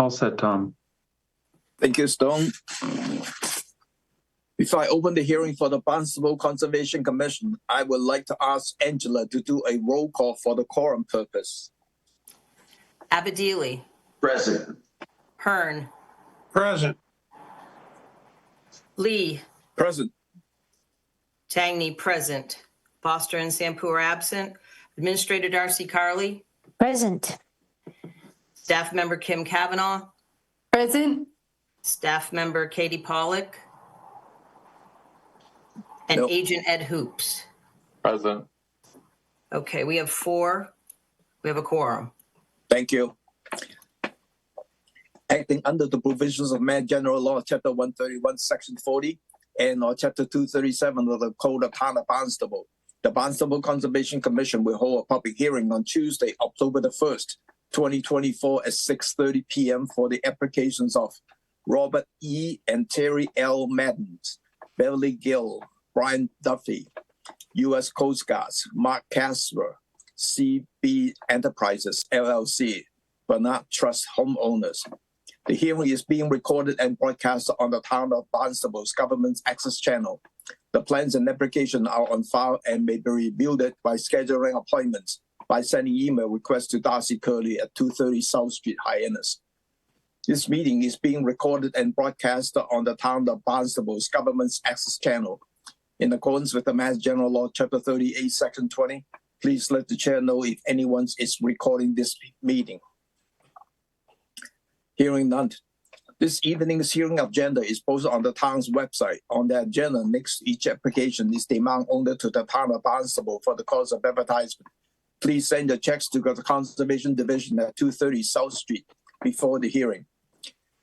All set, Tom. Thank you, Stone. Before I open the hearing for the Barnstable Conservation Commission, I would like to ask Angela to do a roll call for the quorum purpose. Abedili. Present. Hearn. Present. Lee. Present. Tangney, present. Foster and Sampu are absent. Administrator Darcy Carley. Present. Staff member Kim Kavanaugh. Present. Staff member Katie Pollock. And Nope. Agent Ed Hoops. Present. Okay, we have 4. We have a quorum. Thank you. Acting under the provisions of Mass General Law, Chapter 131, Section 40, and or Chapter 237 of the Code of Town of Barnstable, the Barnstable Conservation Commission will hold a public hearing on Tuesday, October the 1st, 2024 at 6:30 p.m. for the applications of Robert E. and Terry L. Madden, Beverly Gill, Brian Duffy, U.S. Coast Guards, Mark Casper, CB Enterprises, LLC, Bernard Trust Homeowners. The hearing is being recorded and broadcast on the Town of Barnstable's Government Access Channel. The plans and application are on file and may be reviewed by scheduling appointments by sending email requests to Darcy Curley at 230 South Street, Hyannis. This meeting is being recorded and broadcast on the Town of Barnstable's Government Access Channel. In accordance with the Mass General Law, Chapter 38, Section 20, please let the chair know if anyone is recording this meeting. Hearing none. This evening's hearing agenda is posted on the town's website. On the agenda next to each application is the amount owed to the Town of Barnstable for the cost of advertisement. Please send your checks to the Conservation Division at 230 South Street before the hearing.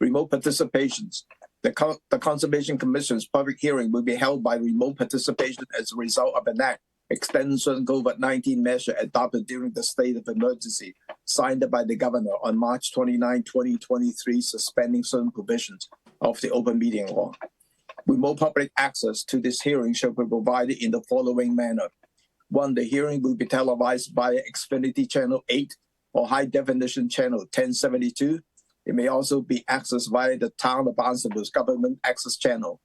Remote participations. The Conservation Commission's public hearing will be held by remote participation as a result of an act extending certain COVID-19 measure adopted during the state of emergency, signed by the governor on March 29, 2023, suspending certain provisions of the open meeting law. Remote public access to this hearing shall be provided in the following manner. 1, the hearing will be televised via Xfinity Channel 8 or High Definition Channel 1072. It may also be accessed via the Town of Barnstable's Government Access Channel.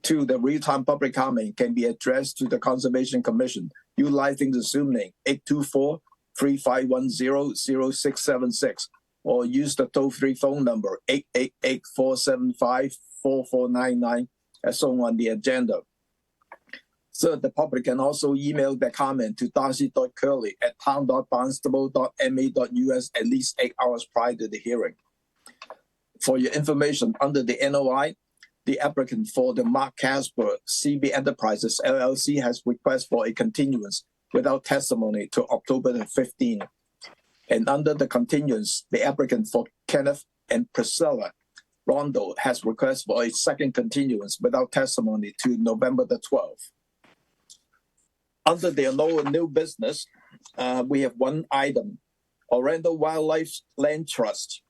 2, the real-time public comment can be addressed to the Conservation Commission utilizing the Zoom link 824-3510-0676 or use the toll-free phone number 888-475-4499 as shown on the agenda. Third, the public can also email their comment to darcy.curley@town.barnstable.ma.us at least 8 hours prior to the hearing. For your information, under the NOI, the applicant for the Mark Casper CB Enterprises LLC has requested for a continuance without testimony to October the 15th. And under the continuance, the applicant for Kenneth and Priscilla Rondo has requested for a second continuance without testimony to November the 12th. Under the new business, we have one item. Orlando Wildlife Land Trust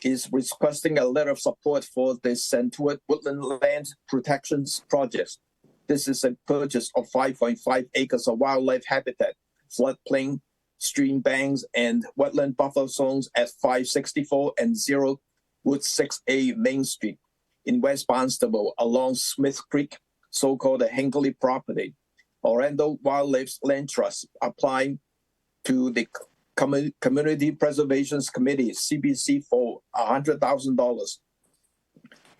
is requesting a letter of support for the Centwood Woodland Land Protections Project. This is a purchase of 5.5 acres of wildlife habitat, floodplain, stream banks, and wetland buffer zones at 564 and 0 Wood 6A Main Street in West Barnstable along Smith Creek, so-called the Hinckley property. Orlando Wildlife Land Trust applying to the Community Preservation Committee, CPC, for $100,000.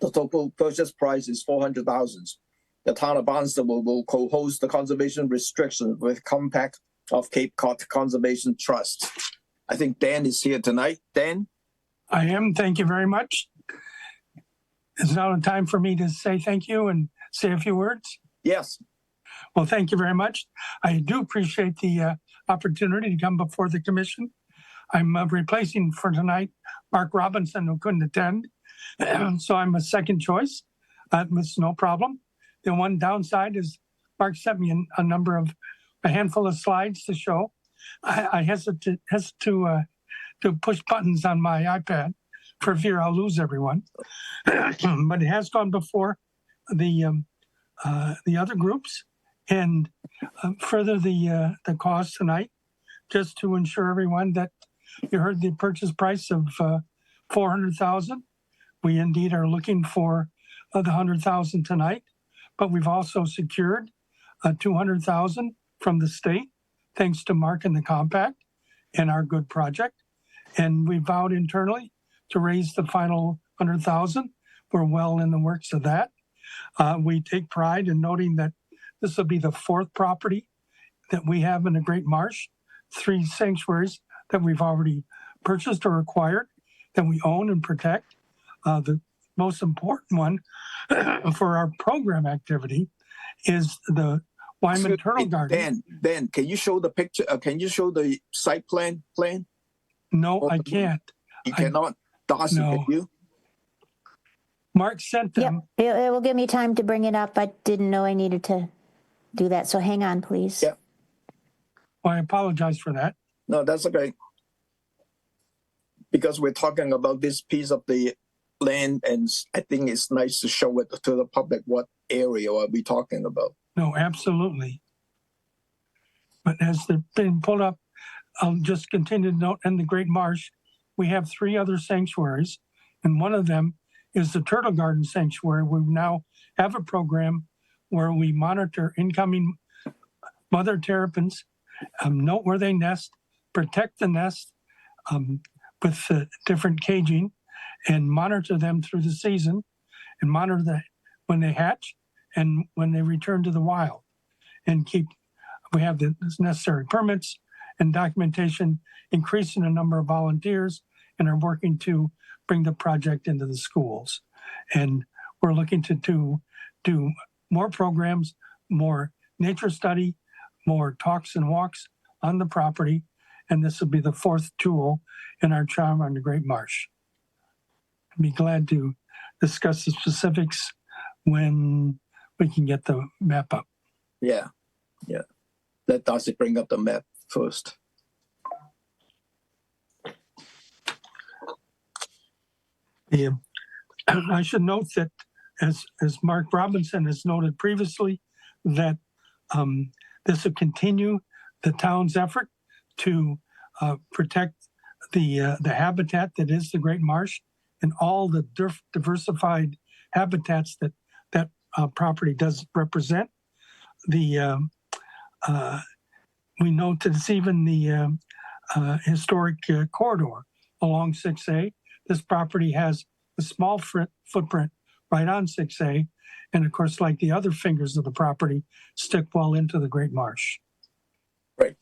The total purchase price is $400,000. The Town of Barnstable will co-host the conservation restrictions with Compact of Cape Cod Conservation Trust. I think Dan is here tonight. Dan? I am. Thank you very much. It's now time for me to say thank you and say a few words. Yes. Well, thank you very much. I do appreciate the opportunity to come before the commission. I'm replacing for tonight Mark Robinson, who couldn't attend. So I'm a second choice. It's no problem. The one downside is Mark sent me a handful of slides to show. I hesitate to push buttons on my iPad for fear I'll lose everyone. But it has gone before the other groups. And further the cost tonight, just to ensure everyone that you heard the purchase price of 400,000. We indeed are looking for the 100,000 tonight, but we've also secured 200,000 from the state, thanks to Mark and the compact and our good project. And we vowed internally to raise the final 100,000. We're well in the works of that. We take pride in noting that this will be the fourth property that we have in the Great Marsh, 3 sanctuaries that we've already purchased or acquired that we own and protect. The most important one for our program activity is the Wyman Turtle Garden. Dan, can you show the picture? Can you show the site plan? No, I can't. You cannot. Darcy, No. can you? Mark sent Yep, them. it will give me time to bring it up. I didn't know I needed to do that, so hang on, please. Yeah. Well, I apologize for that. No, that's okay. Because we're talking about this piece of the land, and I think it's nice to show it to the public what area are we talking about. No, absolutely. But as they're being pulled up, I'll just continue to note in the Great Marsh, we have 3 other sanctuaries, and one of them is the Turtle Garden Sanctuary. We now have a program where we monitor incoming mother terrapins, note where they nest, protect the nest with different caging, and monitor them through the season, and monitor when they hatch and when they return to the wild. And we have the necessary permits and documentation, increasing the number of volunteers, and are working to bring the project into the schools. And we're looking to do more programs, more nature study, more talks and walks on the property. And this will be the 4th tool in our charm on the Great Marsh. I'd be glad to discuss the specifics when we can get the map up. Yeah. Let Darcy bring up the map first. I should note that, as Mark Robinson has noted previously, that this will continue the town's effort to protect the habitat that is the Great Marsh and all the diversified habitats that property does represent. We note that it's even the historic corridor along 6A. This property has a small footprint right on 6A, and of course, like the other fingers of the property, stick well into the Great Marsh. Right.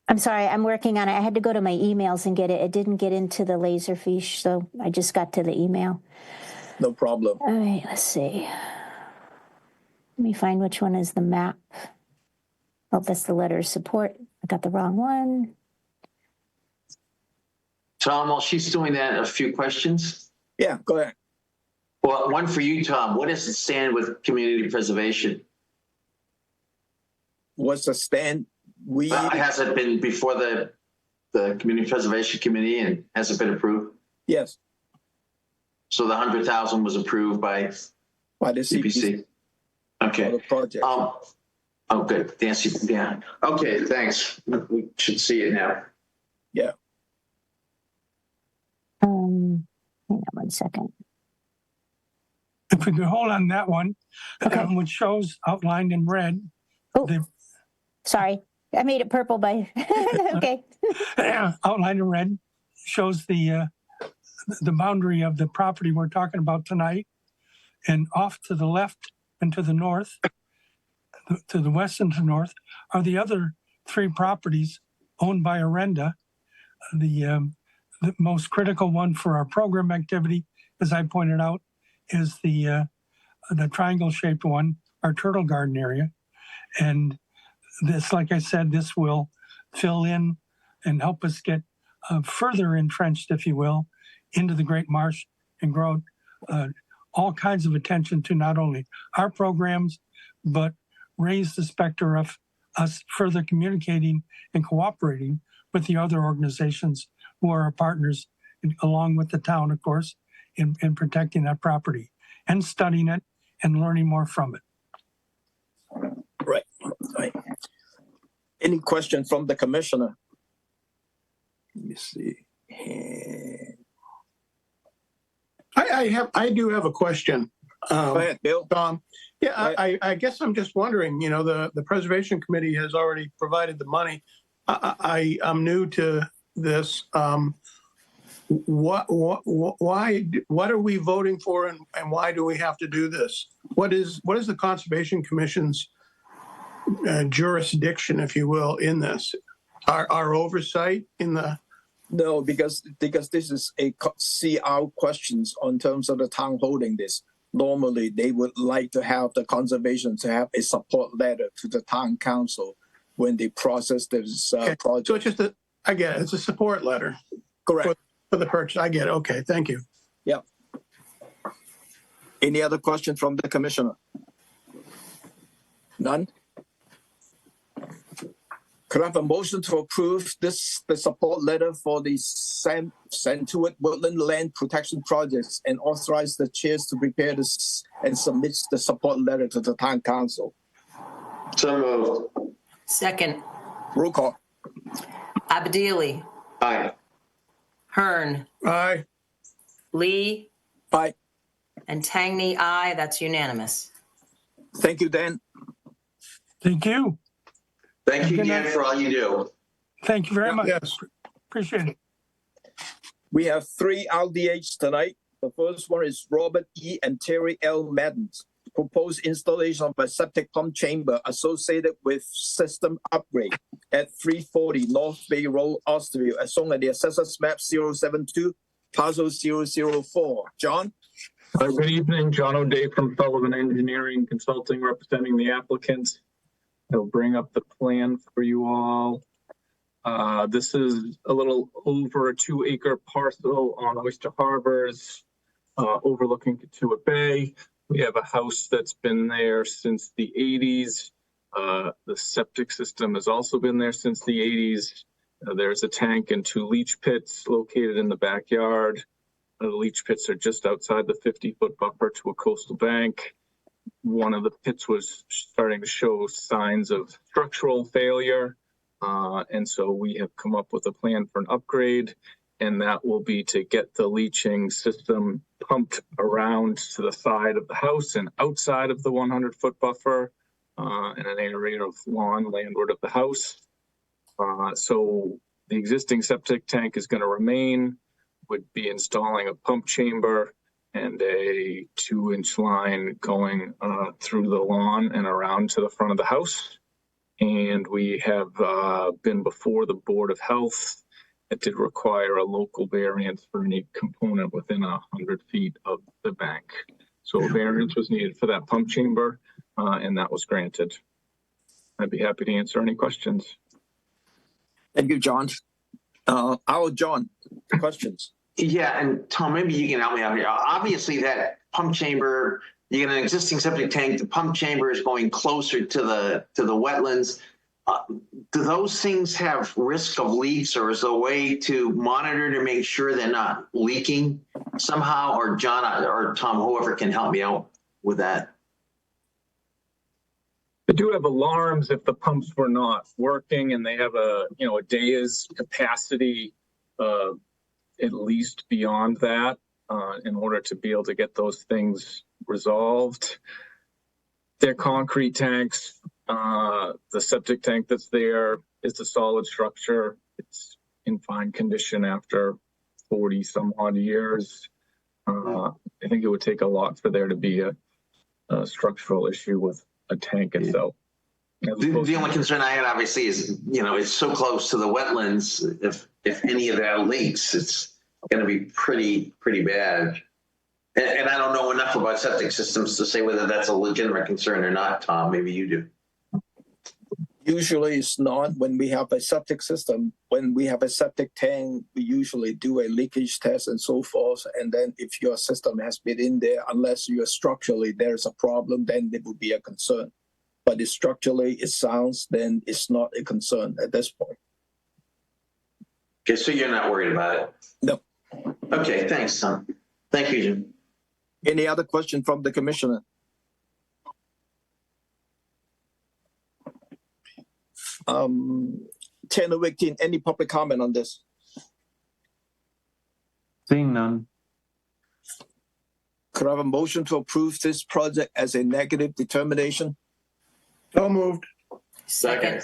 I'm sorry, I'm working on it. I had to go to my emails and get it. It didn't get into the Laserfish, so I just got to the email. No problem. All right, let's see. Let me find which one is the map. Oh, that's the letter of support. I got the wrong one. Tom, while she's doing that, a few questions. Yeah, go ahead. Well, one for you, Tom. What does it stand with community preservation? What's the stand? Has it been before the Community Preservation Committee, and has it been approved? Yes, So the 100,000 was approved by by the CPC CPC. for Okay. the project. Oh, good. Nancy, yeah. Okay, thanks. We should see it now. Yeah. Hang on one second. If we could hold on that one, Okay. which shows outlined in red, Oh, the sorry. I made it purple by, okay. outlined in red shows the boundary of the property we're talking about tonight. And off to the left and to the north, to the west and to the north, are the other 3 properties owned by Arenda. The most critical one for our program activity, as I pointed out, is the triangle-shaped one, our Turtle Garden area. And this, like I said, this will fill in and help us get further entrenched, if you will, into the Great Marsh and grow all kinds of attention to not only our programs, but raise the specter of us further communicating and cooperating with the other organizations who are our partners, along with the town, of course, in protecting that property and studying it and learning more from it. Right. Any question from the commissioner? Let me see. I do have a question. Go ahead, Bill. Tom. Yeah, I guess I'm just wondering, you know, the Preservation Committee has already provided the money. I'm new to this. Why, what are we voting for, and why do we have to do this? What is the Conservation Commission's jurisdiction, if you will, in this? Our oversight in the... No, because this is a CR questions on terms of the town holding this. Normally, they would like to have the conservation to have a support letter to the town council when they process this project. So it's just I get it. It's a support letter. Correct. For the purchase. I get it. Okay, thank you. Yeah. Any other questions from the commissioner? None? Could I have a motion to approve the support letter for the Santuit Woodland Land Protection Projects and authorize the chairs to prepare this and submit the support letter to the town council? So moved. Second. Roll call. Abdili, Aye. Hearn, Aye. Lee, Aye. and Tangney, aye. That's unanimous. Thank you, Dan. Thank you. Thank you Good again night. for all you do. Thank you very much. Yes. Appreciate it. We have 3 RDH tonight. The first one is Robert E. and Terry L. Madden. Proposed installation of a septic pump chamber associated with system upgrade at 340 North Bay Road, Osterville, as shown at the assessors map 072, parcel 004. John? Good evening, John O'Day from Sullivan Engineering Consulting, representing the applicants. I'll bring up the plan for you all. This is a little over a 2-acre parcel on Oyster Harbors, overlooking Katuitt Bay. We have a house that's been there since the 80s. The septic system has also been there since the 80s. There's a tank and 2 leach pits located in the backyard. The leach pits are just outside the 50-foot buffer to a coastal bank. One of the pits was starting to show signs of structural failure. And so we have come up with a plan for an upgrade, and that will be to get the leaching system pumped around to the side of the house and outside of the 100-foot buffer in an area of lawn landward of the house. So the existing septic tank is going to remain. Would be installing a pump chamber and a 2-inch line going through the lawn and around to the front of the house. And we have been before the Board of Health. It did require a local variance for any component within 100 feet of the bank. So a variance was needed for that pump chamber, and that was granted. I'd be happy to answer any questions. Thank you, John. John, questions? Yeah, and Tom, maybe you can help me out here. Obviously, that pump chamber, you get an existing septic tank. The pump chamber is going closer to the wetlands. Do those things have risk of leaks, or is there a way to monitor to make sure they're not leaking somehow? Or John or Tom, whoever can help me out with that. They do have alarms if the pumps were not working, and they have a day's capacity, at least beyond that, in order to be able to get those things resolved. They're concrete tanks. The septic tank that's there is a solid structure. It's in fine condition after 40 some odd years. I think it would take a lot for there to be a structural issue with a tank itself. The only concern I had obviously is, it's so close to the wetlands. If any of that leaks, it's going to be pretty bad. And I don't know enough about septic systems to say whether that's a legitimate concern or not, Tom. Maybe you do. Usually it's not. When we have a septic system, when we have a septic tank, we usually do a leakage test and so forth. And then if your system has been in there, unless you're structurally there's a problem, then it would be a concern. But if structurally it sounds, then it's not a concern at this point. Okay, so you're not worried about it? No. Okay, thanks, Tom. Thank you, Jim. Any other question from the commissioner? 10:18, any public comment on this? Seeing none. Could I have a motion to approve this project as a negative determination? So moved. Second.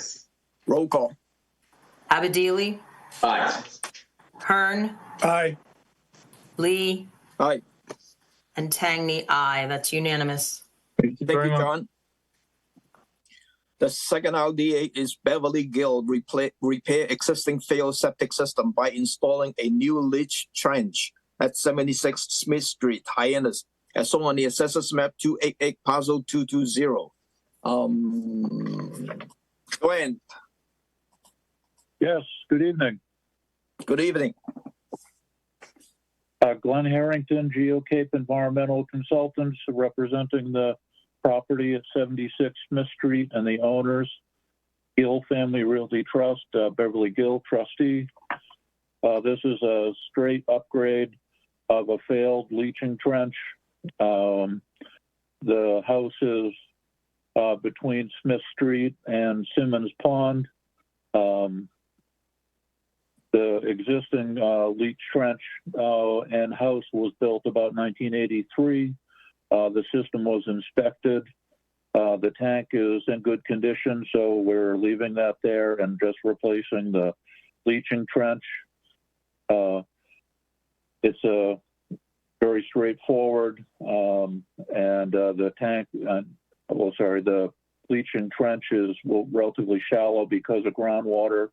Roll call. Abadili, Aye. Hearn, Aye. Lee, Aye. and Tangney, aye. That's unanimous. Thank you Thank very you, much. John. The second RDA is Beverly Gill repair existing failed septic system by installing a new leach trench at 76 Smith Street, Hyannis, as shown on the assessors map 288 parcel 220. Glenn, Yes, good evening. good evening. Glenn Harrington, GeoCape Environmental Consultants, representing the property at 76 Smith Street and the owners, Gill Family Realty Trust, Beverly Gill trustee. This is a straight upgrade of a failed leaching trench. The house is between Smith Street and Simmons Pond. The existing leach trench and house was built about 1983. The system was inspected. The tank is in good condition, so we're leaving that there and just replacing the leaching trench. It's a very straightforward, and the tank, the leaching trench is relatively shallow because of groundwater.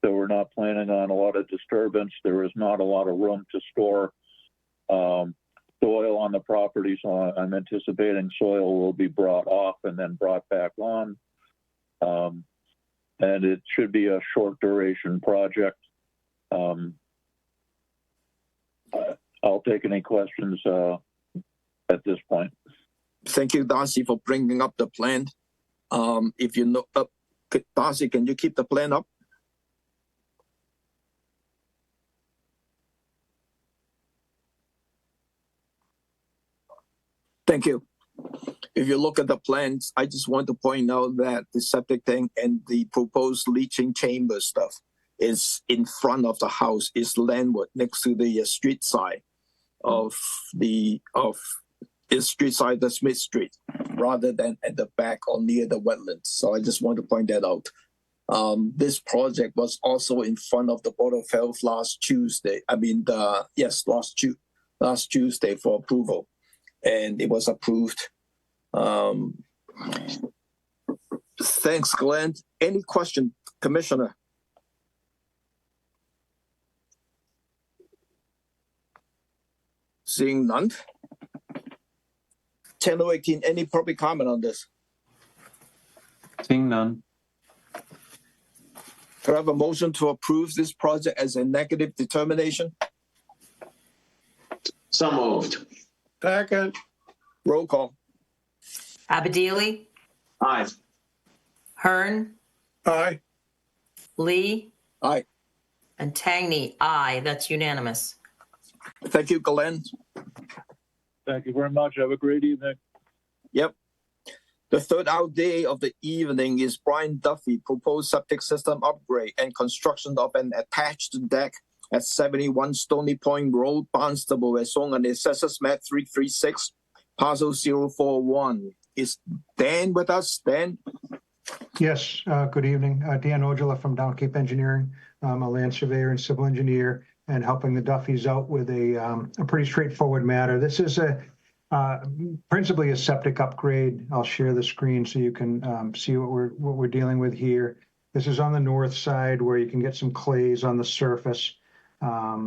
So we're not planning on a lot of disturbance. There is not a lot of room to store soil on the property, so I'm anticipating soil will be brought off and then brought back on. And it should be a short duration project. I'll take any questions at this point. Thank you, Darcy, for bringing up the plan. If you know, Darcy, can you keep the plan up? Thank you. If you look at the plans, I just want to point out that the septic tank and the proposed leaching chamber stuff is in front of the house, is landward next to the street side of the Smith Street, rather than at the back or near the wetlands. So I just want to point that out. This project was also in front of the Board of Health last Tuesday. Last Tuesday for approval, and it was approved. Thanks, Glenn. Any question, Commissioner? Seeing none. 10:18, any public comment on this? Seeing none. Could I have a motion to approve this project as a negative determination? So moved. Second. Roll call. Abadili, Aye. Hearn, Aye. Lee, Aye. and Tangney, aye. That's unanimous. Thank you, Glenn. Thank you very much. Have a great evening. Yep. The third out day of the evening is Brian Duffy, proposed septic system upgrade and construction of an attached deck at 71 Stony Point Road, Barnstable, as shown on the assessors map 336, parcel 041. Is Dan with us? Dan? Yes, good evening. Dan Ojala from Down Cape Engineering. I'm a land surveyor and civil engineer and helping the Duffys out with a pretty straightforward matter. This is principally a septic upgrade. I'll share the screen so you can see what we're dealing with here. This is on the north side where you can get some clays on the surface. Let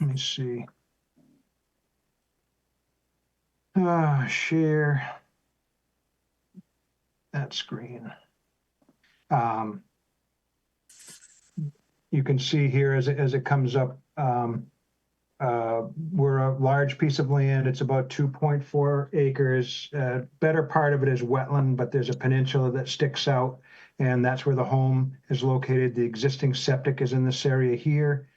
me see. Share that screen. You can see here as it comes up, we're a large piece of land. It's about 2.4 acres. Better part of it is wetland, but there's a peninsula that sticks out, and that's where the home is located. The existing septic is in this area here.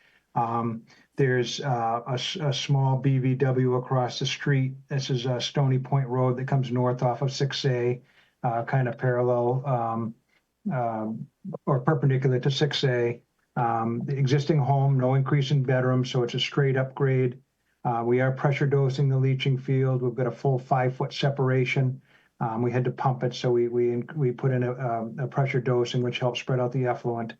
There's a small BVW across the street. This is Stony Point Road that comes north off of 6A. kind of parallel or perpendicular to 6A. The existing home, no increase in bedrooms, so it's a straight upgrade. We are pressure dosing the leaching field. We've got a full 5-foot separation. We had to pump it, so we put in a pressure dosing, which helps spread out the effluent.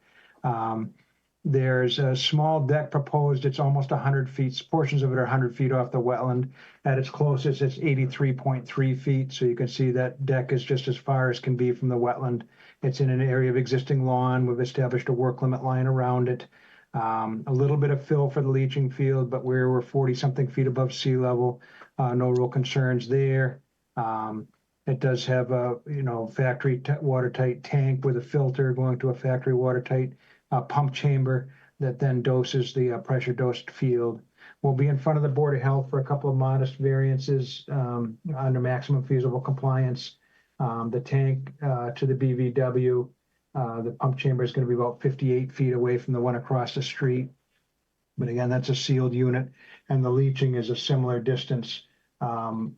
There's a small deck proposed. It's almost 100 feet. Portions of it are 100 feet off the wetland. At its closest, it's 83.3 feet. So you can see that deck is just as far as can be from the wetland. It's in an area of existing lawn. We've established a work limit line around it. A little bit of fill for the leaching field, but we're 40-something feet above sea level. No real concerns there. It does have a factory watertight tank with a filter going to a factory watertight pump chamber that then doses the pressure dosed field. We'll be in front of the Board of Health for a couple of modest variances under maximum feasible compliance. The tank to the BVW, the pump chamber is going to be about 58 feet away from the one across the street. But again, that's a sealed unit, and the leaching is a similar distance from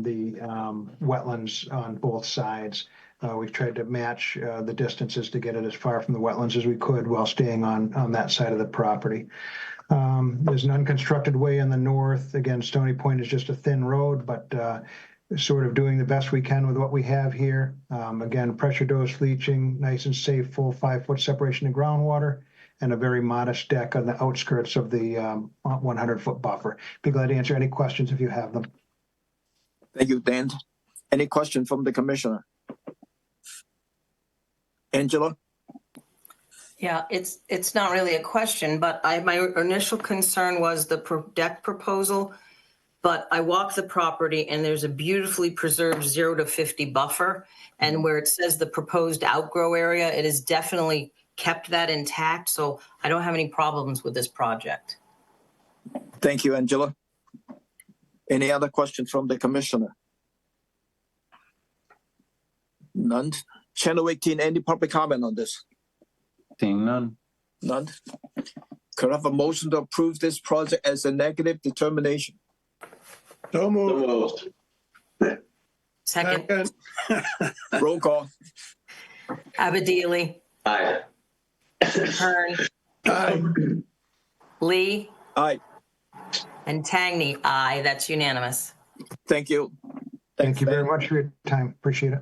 the wetlands on both sides. We've tried to match the distances to get it as far from the wetlands as we could while staying on that side of the property. There's an unconstructed way in the north. Again, Stony Point is just a thin road, but sort of doing the best we can with what we have here. Again, pressure dose leaching, nice and safe, full 5-foot separation of groundwater, and a very modest deck on the outskirts of the 100-foot buffer. Be glad to answer any questions if you have them. Thank you, Dan. Any question from the commissioner? Angela? Yeah, it's not really a question, but my initial concern was the deck proposal. But I walked the property and there's a beautifully preserved 0 to 50 buffer. And where it says the proposed outgrow area, it has definitely kept that intact. So I don't have any problems with this project. Thank you, Angela. Any other questions from the commissioner? None. Channel 18, any public comment on this? Seeing none. None. Could I have a motion to approve this project as a negative determination? So moved. Second, Roll call. Abadili, Aye. Hearn, Aye. Lee, Aye. and Tangney. Aye, that's unanimous. Thank you. Thank you very Dan. much for your time. Appreciate it.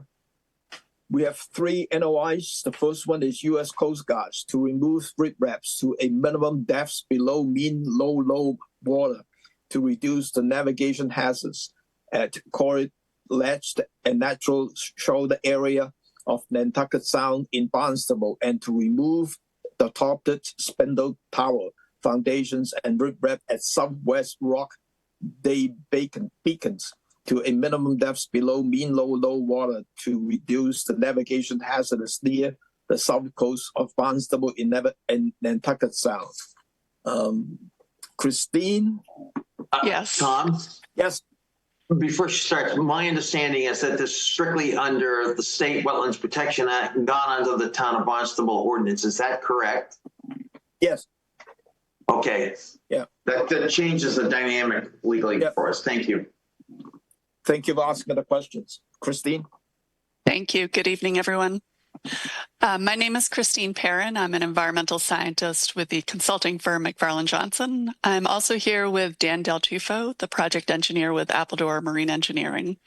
We have 3 NOIs. The first one is U.S. Coast Guard to remove ripraps to a minimum depths below mean low water to reduce the navigation hazards at Corrid Ledge and natural shoulder area of Nantucket Sound in Barnstable, and to remove the topped spindle tower foundations and riprap at Southwest Rock Day beacons to a minimum depths below mean low water to reduce the navigation hazards near the south coast of Barnstable in Nantucket Sound. Christine? Yes. Tom? Yes. Before she starts, my understanding is that this is strictly under the State Wetlands Protection Act, not under the Town of Barnstable ordinance. Is that correct? Yes. Okay. Yeah. That changes the dynamic legally for us. Thank you. Thank you for asking the questions. Christine? Thank you. Good evening, everyone. My name is Christine Perrin. I'm an environmental scientist with the consulting firm McFarland Johnson. I'm also here with Dan Del Tufo, the project engineer with Appledore Marine Engineering.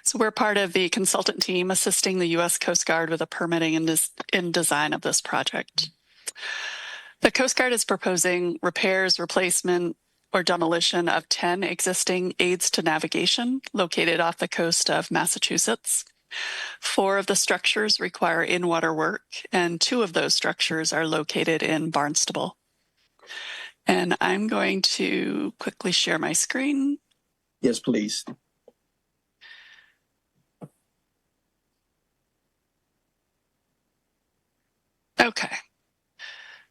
So we're part of the consultant team assisting the U.S. Coast Guard with the permitting and design of this project. The Coast Guard is proposing repairs, replacement, or demolition of 10 existing aids to navigation located off the coast of Massachusetts. 4 of the structures require in-water work, and 2 of those structures are located in Barnstable. And I'm going to quickly share my screen. Yes, please. Okay.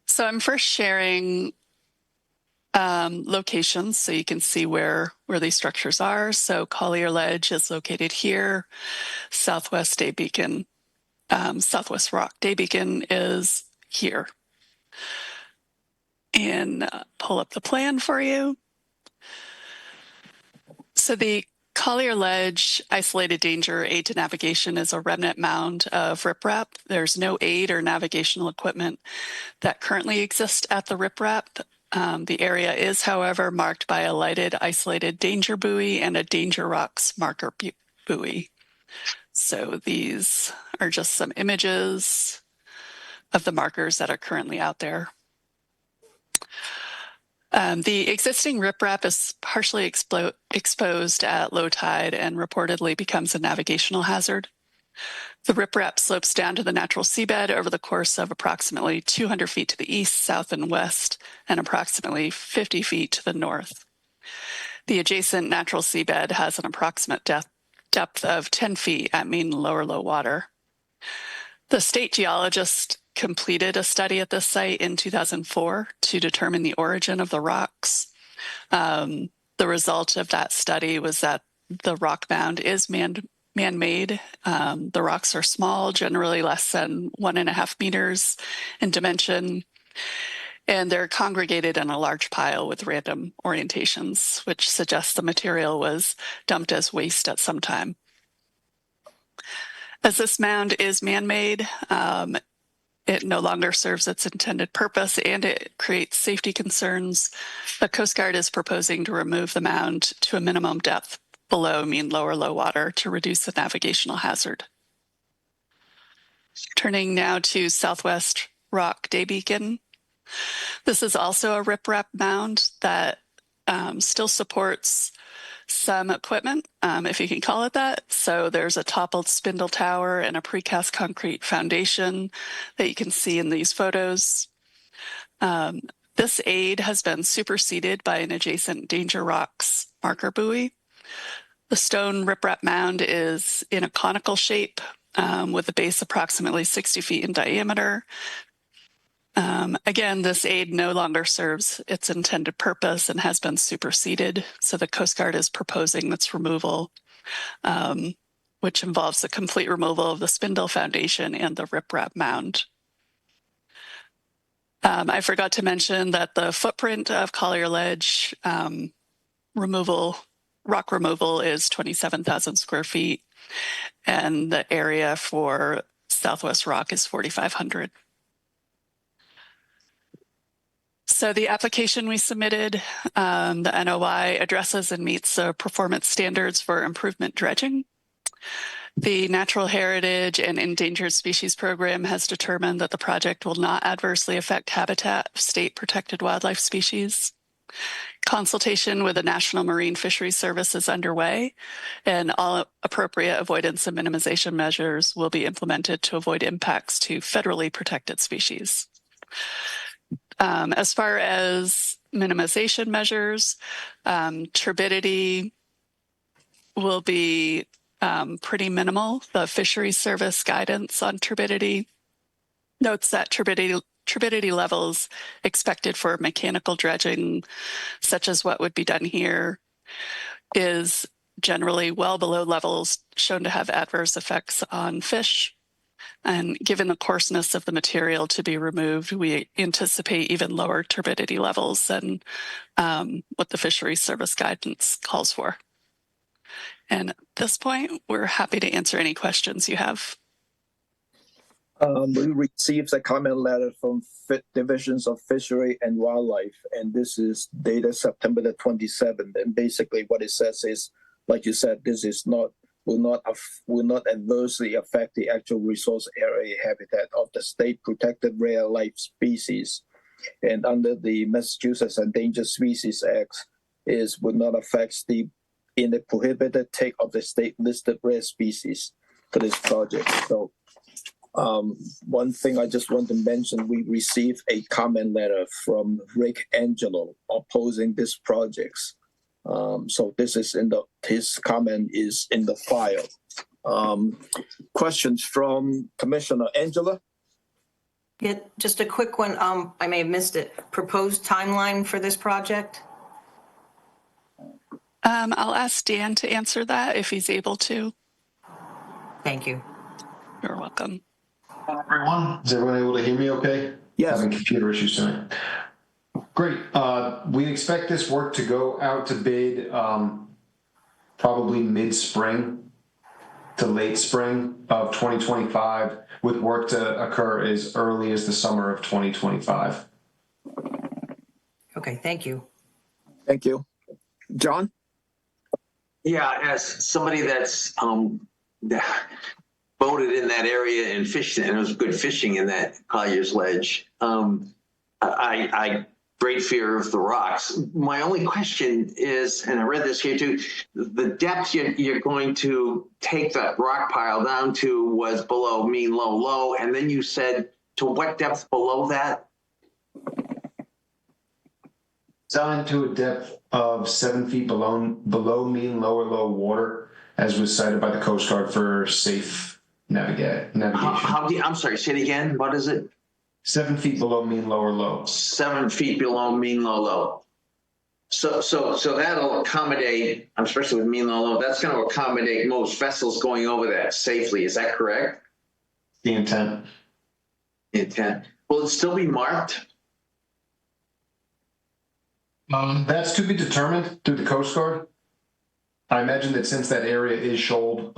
So I'm first sharing locations so you can see where these structures are. So Collier Ledge is located here. Southwest Day Beacon, Southwest Rock Day Beacon is here. And pull up the plan for you. So the Collier Ledge Isolated Danger Aid to Navigation is a remnant mound of riprap. There's no aid or navigational equipment that currently exists at the riprap. The area is, however, marked by a lighted isolated danger buoy and a danger rocks marker buoy. So these are just some images of the markers that are currently out there. The existing riprap is partially exposed at low tide and reportedly becomes a navigational hazard. The riprap slopes down to the natural seabed over the course of approximately 200 feet to the east, south, and west, and approximately 50 feet to the north. The adjacent natural seabed has an approximate depth of 10 feet at mean lower low water. The state geologist completed a study at this site in 2004 to determine the origin of the rocks. The result of that study was that the rock mound is man-made. The rocks are small, generally less than 1.5 meters in dimension, and they're congregated in a large pile with random orientations, which suggests the material was dumped as waste at some time. As this mound is man-made, it no longer serves its intended purpose and it creates safety concerns. The Coast Guard is proposing to remove the mound to a minimum depth below mean lower low water to reduce the navigational hazard. Turning now to Southwest Rock Day Beacon. This is also a riprap mound that still supports some equipment, if you can call it that. So there's a toppled spindle tower and a precast concrete foundation that you can see in these photos. This aid has been superseded by an adjacent Danger Rocks marker buoy. The stone riprap mound is in a conical shape with the base approximately 60 feet in diameter. Again, this aid no longer serves its intended purpose and has been superseded. So the Coast Guard is proposing its removal, which involves the complete removal of the spindle foundation and the riprap mound. I forgot to mention that the footprint of Collier Ledge rock removal is 27,000 square feet, and the area for Southwest Rock is 4,500. So the application we submitted, the NOI addresses and meets the performance standards for improvement dredging. The Natural Heritage and Endangered Species Program has determined that the project will not adversely affect habitat of state protected wildlife species. Consultation with the National Marine Fisheries Service is underway, and all appropriate avoidance and minimization measures will be implemented to avoid impacts to federally protected species. As far as minimization measures, turbidity will be pretty minimal. The Fisheries Service guidance on turbidity notes that turbidity levels expected for mechanical dredging, such as what would be done here, is generally well below levels shown to have adverse effects on fish. And given the coarseness of the material to be removed, we anticipate even lower turbidity levels than what the Fisheries Service guidance calls for. And at this point, we're happy to answer any questions you have. We received a comment letter from Divisions of Fishery and Wildlife, and this is dated September the 27th. And basically what it says is, like you said, this is will not adversely affect the actual resource area habitat of the state protected rare life species. And under the Massachusetts Endangered Species Act, would not affect the prohibited take of the state listed rare species for this project. So one thing I just want to mention, we received a comment letter from Rick Angelo opposing this project. So this is his comment is in the file. Questions from Commissioner Angela? Yeah, just a quick one. I may have missed it. Proposed timeline for this project? I'll ask Dan to answer that if he's able to. Thank you. You're welcome. Everyone, is everyone able to hear me okay? Yes. Having computer issues tonight. Great. We expect this work to go out to bid probably mid-spring to late spring of 2025, with work to occur as early as the summer of 2025. Okay, thank you. Thank you. John? Yeah, as somebody that's boated in that area and fished, and it was good fishing in that Collier's Ledge. I great fear of the rocks. My only question is, and I read this here too, the depth you're going to take that rock pile down to was below mean low low, and then you said to what depth below that? Down to a depth of 7 feet below mean lower low water, as was cited by the Coast Guard for safe navigation. How deep? I'm sorry, say it again. What is it? 7 feet below mean lower low. 7 feet below mean low low. So that'll accommodate, especially with mean low low, that's going to accommodate most vessels going over that safely. Is that correct? The intent. Will it still be marked? That's to be determined through the Coast Guard. I imagine that since that area is shoaled,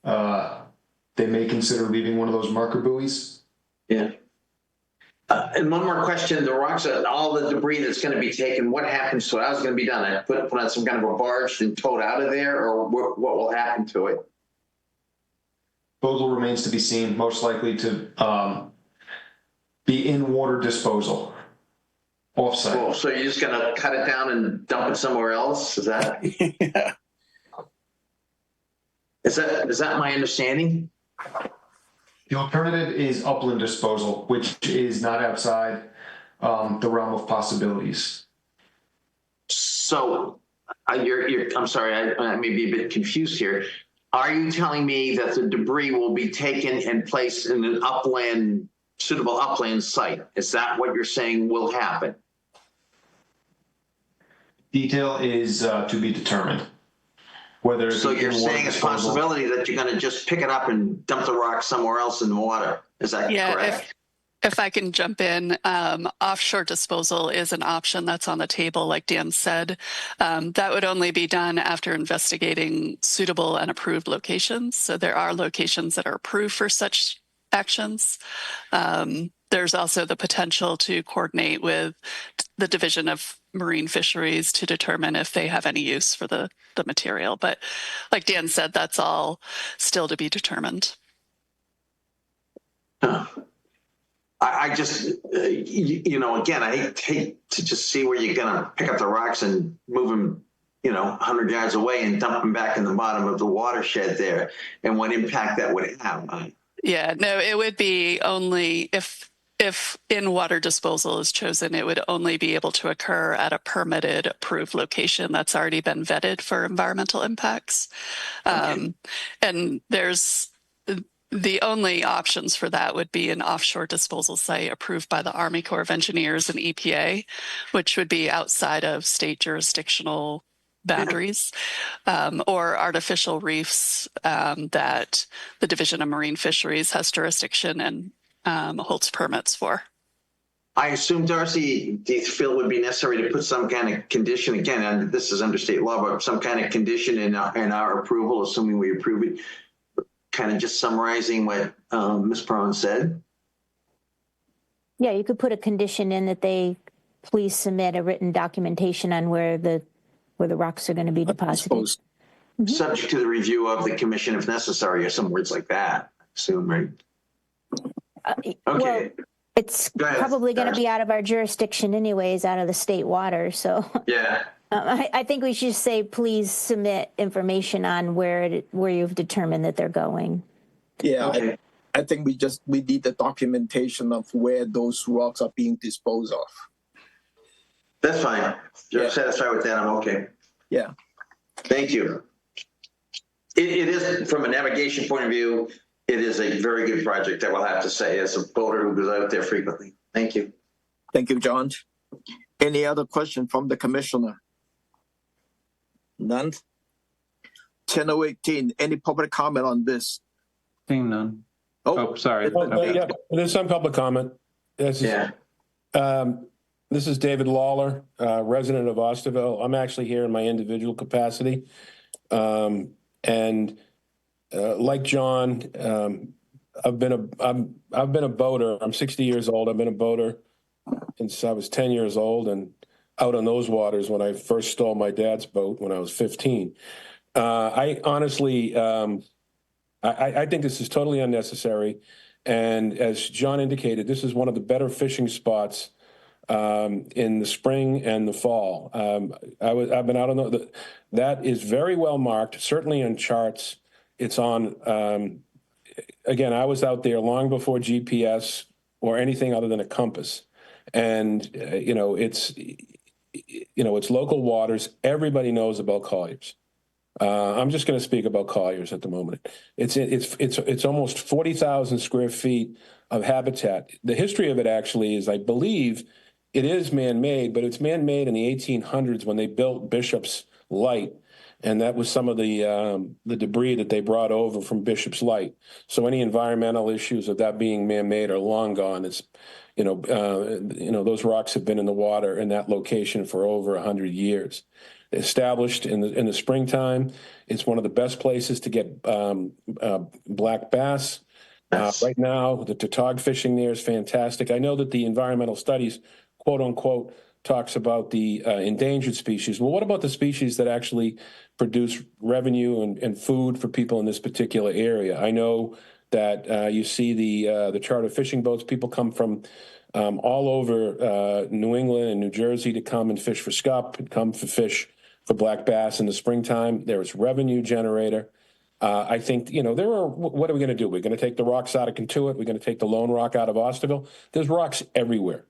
they may consider leaving one of those marker buoys. Yeah. And one more question: the rocks, all the debris that's going to be taken, what happens to it? How's it going to be done? I put on some kind of a barge and towed out of there, or what will happen to it? Disposal remains to be seen. Most likely to be in water disposal. Offsite. Cool. So you're just going to cut it down and dump it somewhere else? Is that? Yeah. Is that my understanding? The alternative is upland disposal, which is not outside the realm of possibilities. So, I'm sorry, I may be a bit confused here. Are you telling me that the debris will be taken and placed in an suitable upland site? Is that what you're saying will happen? Detail is to be determined. Whether So you're saying it's a possibility that you're going to just pick it up and dump the rock somewhere else in the water. Is that correct? If I can jump in, offshore disposal is an option that's on the table, like Dan said. That would only be done after investigating suitable and approved locations. So there are locations that are approved for such actions. There's also the potential to coordinate with the Division of Marine Fisheries to determine if they have any use for the material. But like Dan said, that's all still to be determined. I just, again, I hate to just see where you're going to pick up the rocks and move them, 100 yards away and dump them back in the bottom of the watershed there, and what impact that would have. Yeah, no, it would be only if in-water disposal is chosen, it would only be able to occur at a permitted, approved location that's already been vetted for environmental impacts. Okay. And there's the only options for that would be an offshore disposal site approved by the Army Corps of Engineers and EPA, which would be outside of state jurisdictional boundaries, or artificial reefs that the Division of Marine Fisheries has jurisdiction and holds permits for. I assume, Darcy, do you feel it would be necessary to put some kind of condition, again, and this is under state law, but some kind of condition in our approval, assuming we approve it, kind of just summarizing what Ms. Perron said? Yeah, you could put a condition in that they please submit a written documentation on where the rocks are going to be deposited. Subject to the review of the commission if necessary, or some words like that, I assume, right? Okay. Well, it's probably going to be out of our jurisdiction anyways, out of the state water. So yeah, I think we should say, please submit information on where you've determined that they're going. Yeah, okay. I think we need the documentation of where those rocks are being disposed of. That's fine. If you're satisfied with that, I'm okay. Yeah. Thank you. It is, from a navigation point of view, it is a very good project, I will have to say, as a boater who goes out there frequently. Thank you. Thank you, John. Any other question from the commissioner? None? 10:18, any public comment on this? Seeing none. Oh, Oh, sorry. Yeah, there's some public comment. Yeah. This is David Lawler, resident of Osterville. I'm actually here in my individual capacity. And like John, I've been a boater. I'm 60 years old. I've been a boater since I was 10 years old and out on those waters when I first stole my dad's boat when I was 15. I honestly, I think this is totally unnecessary. And as John indicated, this is one of the better fishing spots in the spring and the fall. I've been out on that is very well marked, certainly in charts. It's on, again, I was out there long before GPS or anything other than a compass. And, it's local waters. Everybody knows about Colliers. I'm just going to speak about Colliers at the moment. It's almost 40,000 square feet of habitat. The history of it actually is, I believe, it is man-made, but it's man-made in the 1800s when they built Bishop's Light, and that was some of the debris that they brought over from Bishop's Light. So any environmental issues of that being man-made are long gone. It's those rocks have been in the water in that location for over 100 years. Established in the springtime, it's one of the best places to get black bass. Right now, the tautog fishing there is fantastic. I know that the environmental studies, quote unquote, talks about the endangered species. Well, what about the species that actually produce revenue and food for people in this particular area? I know that you see the charter fishing boats. People come from all over New England and New Jersey to come and fish for scup, and come for fish for black bass in the springtime. There is revenue generator. I think, what are we going to do? We're going to take the rocks out of Kentuit. We're going to take the Lone Rock out of Osterville. There's rocks everywhere.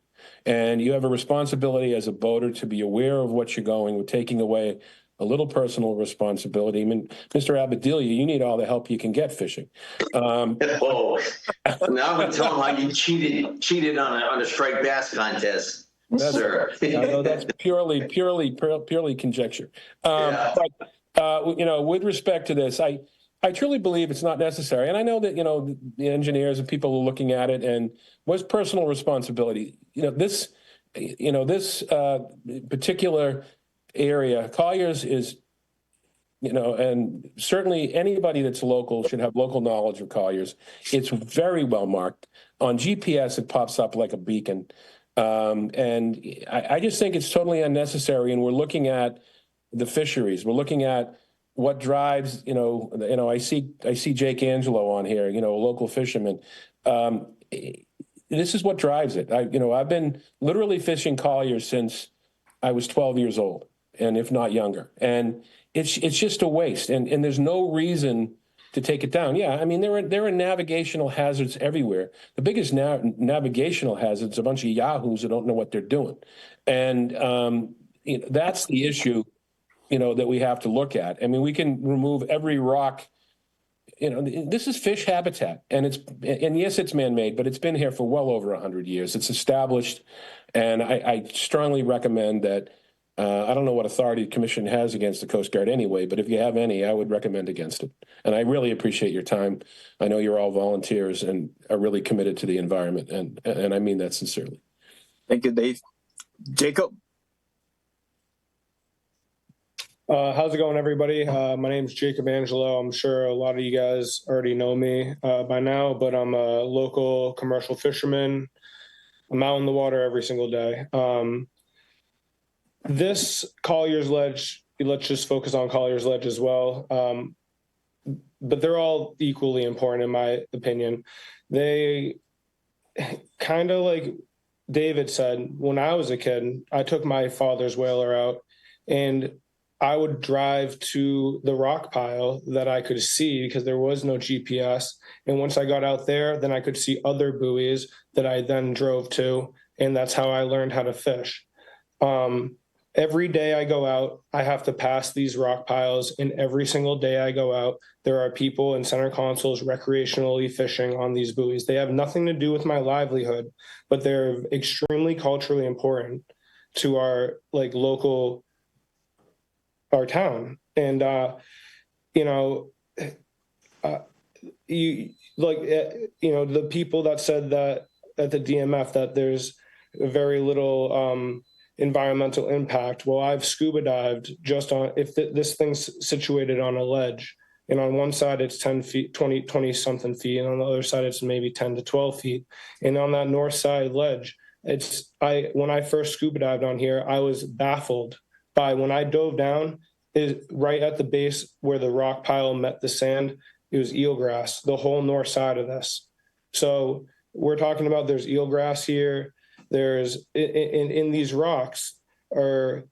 And you have a responsibility as a boater to be aware of what you're going. We're taking away a little personal responsibility. I mean, Mr. Abedelia, you need all the help you can get fishing. Now I'm going to tell him how you cheated on a striped bass contest, sir. No, that's purely conjecture. But with respect to this, I truly believe it's not necessary. And I know that, the engineers and people are looking at it, and what's personal responsibility? This particular area, Colliers is, and certainly anybody that's local should have local knowledge of Colliers. It's very well marked. On GPS, it pops up like a beacon. And I just think it's totally unnecessary. And we're looking at the fisheries. We're looking at what drives, I see Jake Angelo on here, a local fisherman. This is what drives it. I've been literally fishing Colliers since I was 12 years old, and if not younger. And it's just a waste. And there's no reason to take it down. Yeah, I mean, there are navigational hazards everywhere. The biggest navigational hazards are a bunch of yahoos who don't know what they're doing. And that's the issue, that we have to look at. I mean, we can remove every rock. This is fish habitat, and yes, it's man-made, but it's been here for well over 100 years. It's established, and I strongly recommend that. I don't know what authority the commission has against the Coast Guard anyway, but if you have any, I would recommend against it. And I really appreciate your time. I know you're all volunteers and are really committed to the environment, and I mean that sincerely. Thank you, Dave. Jacob? How's it going, everybody? My name is Jacob Angelo. I'm sure a lot of you guys already know me by now, but I'm a local commercial fisherman. I'm out in the water every single day. This Colliers Ledge, let's just focus on Colliers Ledge as well. But they're all equally important, in my opinion. They kind of, like David said, when I was a kid, I took my father's whaler out, and I would drive to the rock pile that I could see because there was no GPS. And once I got out there, then I could see other buoys that I then drove to. And that's how I learned how to fish. Every day I go out, I have to pass these rock piles. And every single day I go out, there are people in center consoles recreationally fishing on these buoys. They have nothing to do with my livelihood, but they're extremely culturally important to our our town. And the people that said that at the DMF that there's very little environmental impact. Well, I've scuba dived just on, if this thing's situated on a ledge, and on one side it's 10 feet, 20 something feet, and on the other side it's maybe 10 to 12 feet. And on that north side ledge, when I first scuba dived on here, I was baffled by, when I dove down, is right at the base where the rock pile met the sand, it was eelgrass, the whole north side of this. So we're talking about, there's eelgrass here. There's in these rocks are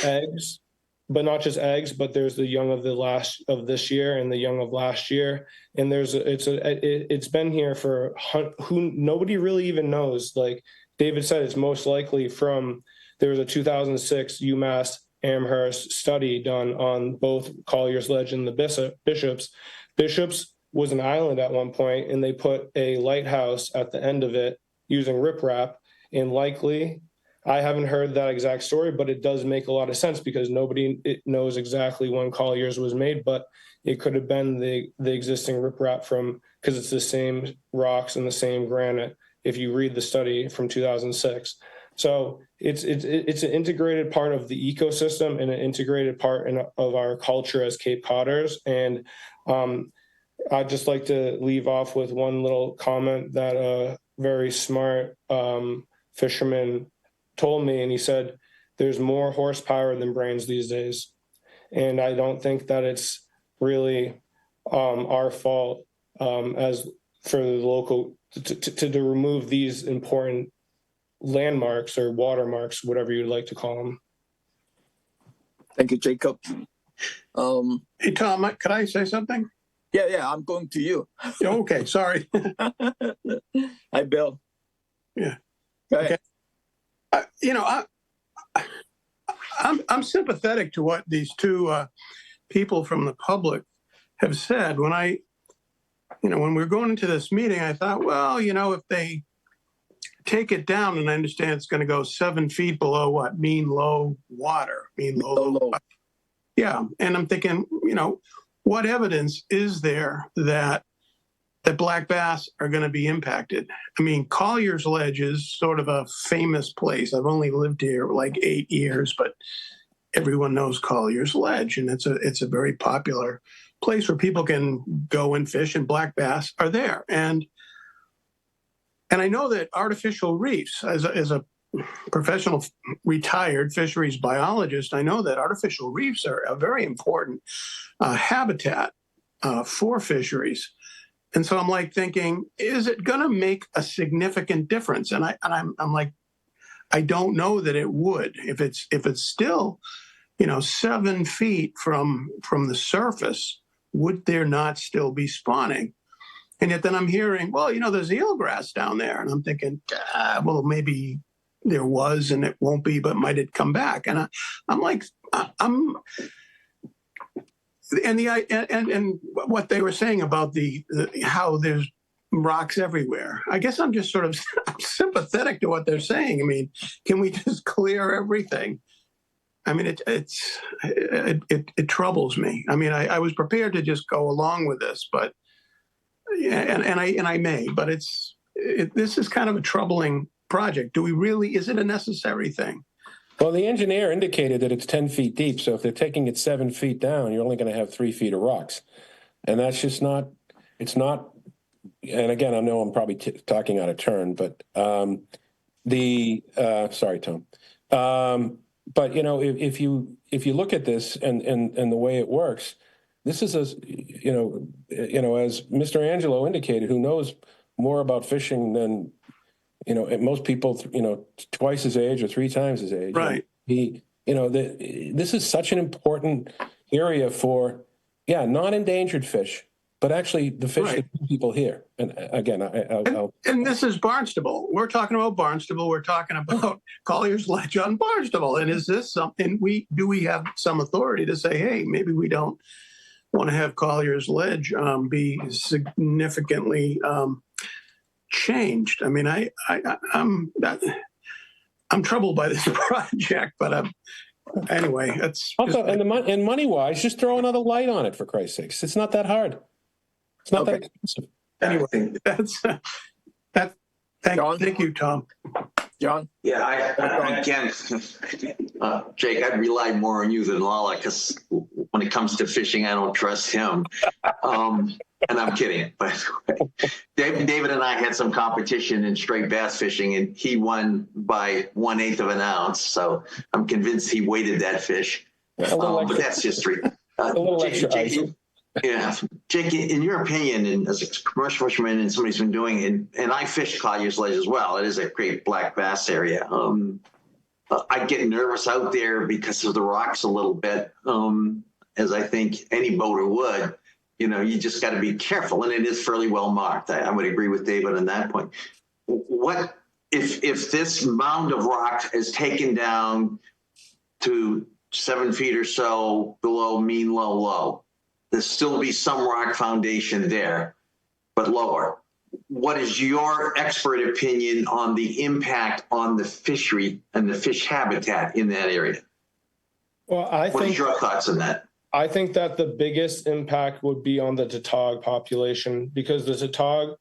eggs, but not just eggs, but there's the young of this year and the young of last year. And it's been here for who nobody really even knows. Like David said, it's most likely from, there was a 2006 UMass Amherst study done on both Collier's Ledge and the Bishops. Bishops was an island at one point, and they put a lighthouse at the end of it using riprap. And likely, I haven't heard that exact story, but it does make a lot of sense because nobody knows exactly when Collier's was made, but it could have been the existing riprap from, because it's the same rocks and the same granite if you read the study from 2006. So it's an integrated part of the ecosystem and an integrated part of our culture as Cape Codders. And I'd just like to leave off with one little comment that a very smart fisherman told me, and he said, there's more horsepower than brains these days. And I don't think that it's really our fault as for the local to remove these important landmarks or watermarks, whatever you'd like to call them. Thank you, Jacob. Hey, Tom, could I say something? Yeah, I'm going to you. Okay, sorry. Hi, Bill. Yeah. Go ahead. I'm sympathetic to what these two people from the public have said. When we're going into this meeting, I thought, well, if they take it down, and I understand it's going to go 7 feet below what? Mean low water. Low. Yeah. And I'm thinking, what evidence is there that black bass are going to be impacted? I mean, Collier's Ledge is sort of a famous place. I've only lived here like 8 years, but everyone knows Collier's Ledge, and it's a very popular place where people can go and fish, and black bass are there. And I know that artificial reefs, as a professional retired fisheries biologist, I know that artificial reefs are a very important habitat for fisheries. And so I'm like thinking, is it going to make a significant difference? And I'm like, I don't know that it would. If it's still, 7 feet from the surface, would there not still be spawning? And yet then I'm hearing, well, there's eelgrass down there, and I'm thinking, well, maybe there was and it won't be, but might it come back? And I'm like, and what they were saying about the how there's rocks everywhere. I guess I'm just sort of sympathetic to what they're saying. I mean, can we just clear everything? I mean, it troubles me. I mean, I was prepared to just go along with this, but and I may, but this is kind of a troubling project. Is it a necessary thing? Well, the engineer indicated that it's 10 feet deep. So if they're taking it 7 feet down, you're only going to have 3 feet of rocks. And that's just not, it's not, and again, I know I'm probably talking out of turn, but sorry, Tom. But, if you look at this and the way it works, this is as Mr. Angelo indicated, who knows more about fishing than, most people, twice his age or 3 times his age. Right. This is such an important area for, non-endangered fish, but actually the fish that people here. And again, and this is Barnstable. We're talking about Barnstable. We're talking about Collier's Ledge on Barnstable. And is this something we have some authority to say, hey, maybe we don't want to have Collier's Ledge be significantly changed? I mean, I'm troubled by this project, but anyway, that's also and money wise, just throw another light on it, for Christ's sakes. It's not that hard. It's not that expensive. Anyway, thank you, Tom. John? Yeah, again, Jake, I'd rely more on you than Lala because when it comes to fishing, I don't trust him. And I'm kidding, but David and I had some competition in straight bass fishing, and he won by 1/8 of an ounce. So I'm convinced he weighted that fish. But that's history. Jake, yeah, Jake, in your opinion, and as a commercial fisherman and somebody who's been doing it, and I fish Collier's Ledge as well. It is a great black bass area. I get nervous out there because of the rocks a little bit, as I think any boater would. You know, you just got to be careful, and it is fairly well marked. I would agree with David on that point. What if this mound of rock is taken down to 7 feet or so below mean low? There's still be some rock foundation there, but lower. What is your expert opinion on the impact on the fishery and the fish habitat in that area? Well, what is your thoughts on that? I think that the biggest impact would be on the tautog population, because the tautog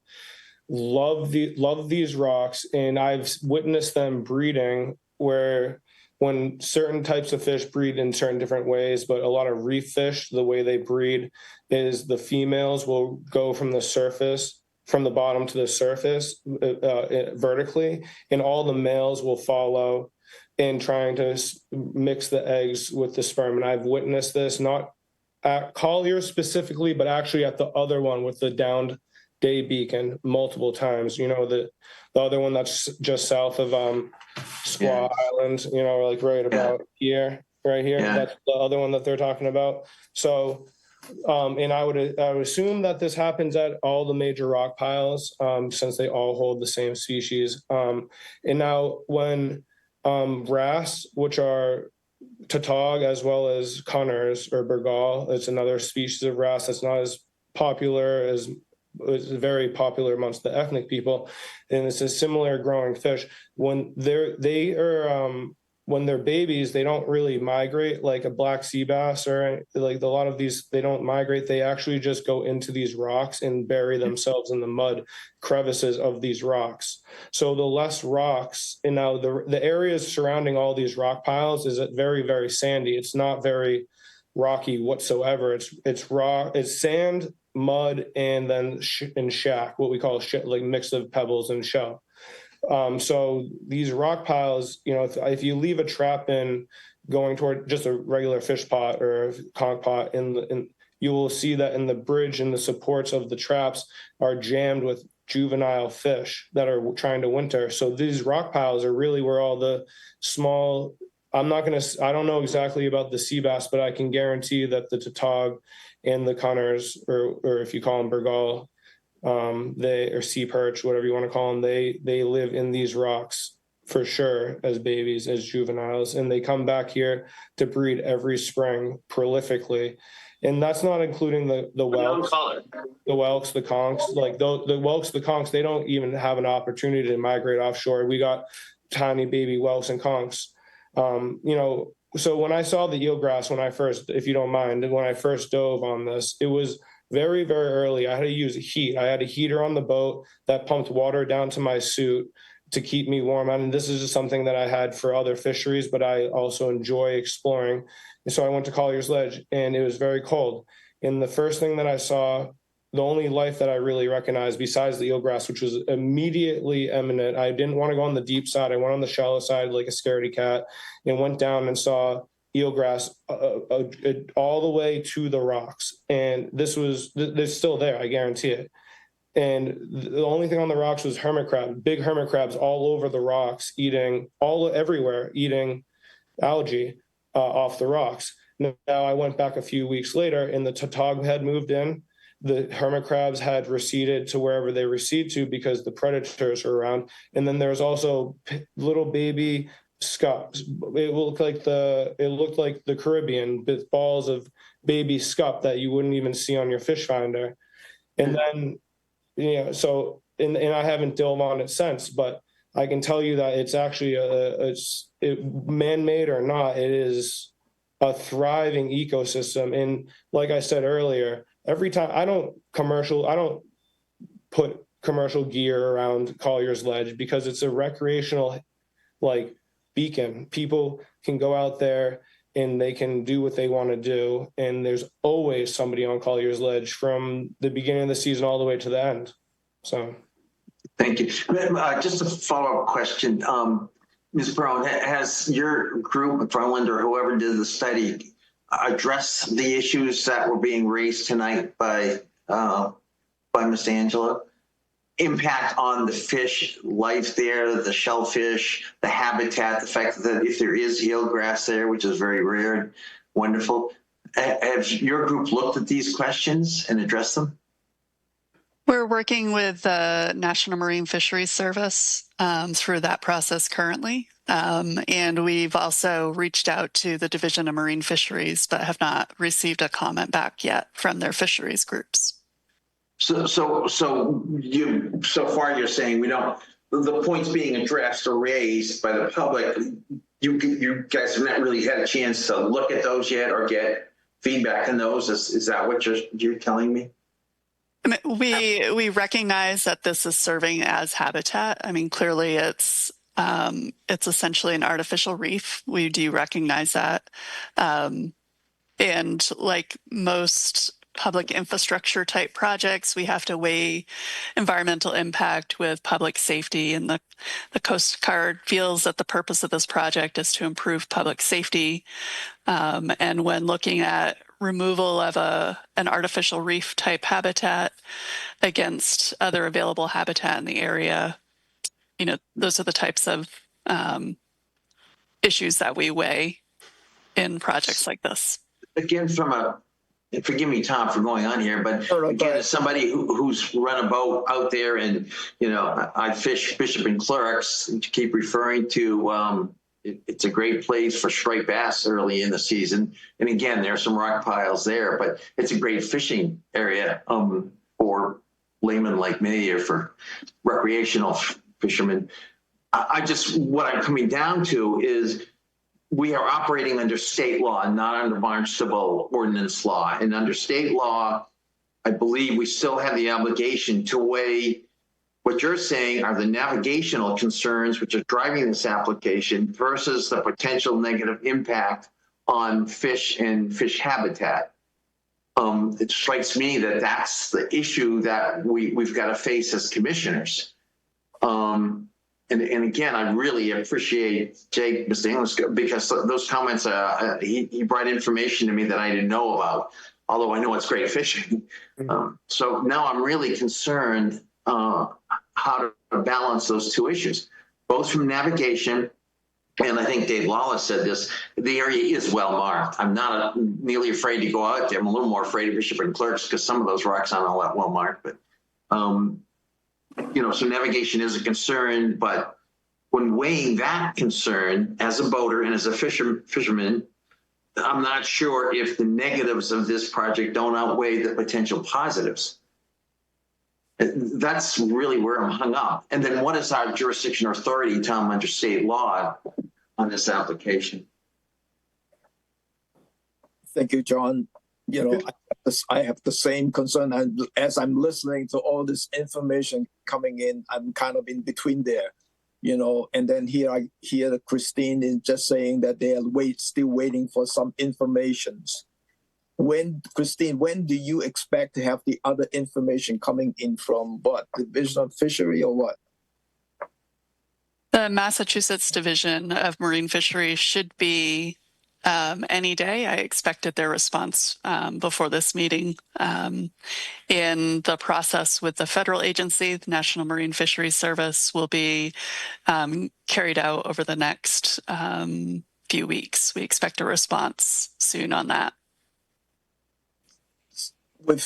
love these rocks, and I've witnessed them breeding where when certain types of fish breed in certain different ways, but a lot of reef fish, the way they breed is the females will go from the bottom to the surface vertically, and all the males will follow in trying to mix the eggs with the sperm. And I've witnessed this, not at Collier specifically, but actually at the other one with the downed day beacon multiple times. You know, the other one that's just south of Squaw Island, you know, like right about here, right here. Yeah. That's the other one that they're talking about. So, and I would assume that this happens at all the major rock piles, since they all hold the same species. And now when wrasse, which are tautog as well as cunners or bergal, it's another species of wrasse that's not as popular as it's very popular amongst the ethnic people, and it's a similar growing fish. When when they're babies, they don't really migrate like a black sea bass or like a lot of these. They don't migrate. They actually just go into these rocks and bury themselves in the mud crevices of these rocks. So the less rocks, and now the areas surrounding all these rock piles is very, very sandy. It's not very rocky whatsoever. It's raw. It's sand, mud, and then shack, what we call like mix of pebbles and shell. So these rock piles, you know, if you leave a trap in going toward just a regular fish pot or conch pot, you will see that in the bridge and the supports of the traps are jammed with juvenile fish that are trying to winter. So these rock piles are really where all the small, I don't know exactly about the sea bass, but I can guarantee that the tautog and the cunners, or if you call them bergal, or sea perch, whatever you want to call them, they live in these rocks for sure as babies, as juveniles, and they come back here to breed every spring prolifically. And that's not including the whelks, the conchs. Like the whelks, the conchs, they don't even have an opportunity to migrate offshore. We got tiny baby whelks and conchs. You know, so when I saw the eelgrass, if you don't mind, when I first dove on this, it was very, very early. I had to use heat. I had a heater on the boat that pumped water down to my suit to keep me warm. And this is just something that I had for other fisheries, but I also enjoy exploring. And so I went to Collier's Ledge, and it was very cold. And the first thing that I saw, the only life that I really recognized besides the eelgrass, which was immediately imminent, I didn't want to go on the deep side. I went on the shallow side like a scaredy cat and went down and saw eelgrass all the way to the rocks. And they're still there, I guarantee it. And the only thing on the rocks was hermit crab, big hermit crabs all over the rocks, everywhere, eating algae off the rocks. Now I went back a few weeks later, and the tautog had moved in. The hermit crabs had receded to wherever they recede to because the predators are around. And then there's also little baby scups. It looked like the Caribbean, balls of baby scup that you wouldn't even see on your fish finder. And then, you know, so and I haven't dove on it since, but I can tell you that it's actually man-made or not, it is a thriving ecosystem. And like I said earlier, every time I don't put commercial gear around Collier's Ledge because it's a recreational like beacon. People can go out there and they can do what they want to do. And there's always somebody on Collier's Ledge from the beginning of the season all the way to the end. So. Thank you. Just a follow-up question. Ms. Brown, has your group, McFarland or whoever did the study, addressed the issues that were being raised tonight by Ms. Angela? Impact on the fish life there, the shellfish, the habitat, the fact that if there is eelgrass there, which is very rare and wonderful. Have your group looked at these questions and addressed them? We're working with the National Marine Fisheries Service through that process currently. And we've also reached out to the Division of Marine Fisheries, but have not received a comment back yet from their fisheries groups. So far you're saying we don't, the points being addressed or raised by the public, you guys have not really had a chance to look at those yet or get feedback on those. Is that what you're telling me? I mean, we recognize that this is serving as habitat. I mean, clearly it's essentially an artificial reef. We do recognize that. And like most public infrastructure type projects, we have to weigh environmental impact with public safety. And the Coast Guard feels that the purpose of this project is to improve public safety. And when looking at removal of an artificial reef type habitat against other available habitat in the area, you know, those are the types of issues that we weigh in projects like this. Again, and forgive me, Tom, for going on here, but again, as somebody who's run a boat out there and, you know, I fish Bishop and Clerks, and to keep referring to, it's a great place for striped bass early in the season. And again, there are some rock piles there, but it's a great fishing area for laymen like me or for recreational fishermen. What I'm coming down to is we are operating under state law, not under Barnstable ordinance law. And under state law, I believe we still have the obligation to weigh what you're saying are the navigational concerns which are driving this application versus the potential negative impact on fish and fish habitat. It strikes me that that's the issue that we've got to face as commissioners. And again, I really appreciate Jake, Mr. English, because those comments, he brought information to me that I didn't know about, although I know it's great fishing. So now I'm really concerned how to balance those two issues, both from navigation, and I think Dave Lawless said this, the area is well marked. I'm not nearly afraid to go out there. I'm a little more afraid of Bishop and Clerks because some of those rocks aren't all that well marked, but you know, so navigation is a concern, but when weighing that concern as a boater and as a fisherman, I'm not sure if the negatives of this project don't outweigh the potential positives. That's really where I'm hung up. And then what is our jurisdiction or authority, Tom, under state law on this application? Thank you, John. You know, I have the same concern. And as I'm listening to all this information coming in, I'm kind of in between there, you know. And then here I hear Christine is just saying that they are still waiting for some informations. Christine, when do you expect to have the other information coming in from what? Division of Fishery or what? The Massachusetts Division of Marine Fisheries should be any day. I expected their response before this meeting. In the process with the federal agency, the National Marine Fisheries Service, will be carried out over the next few weeks. We expect a response soon on that.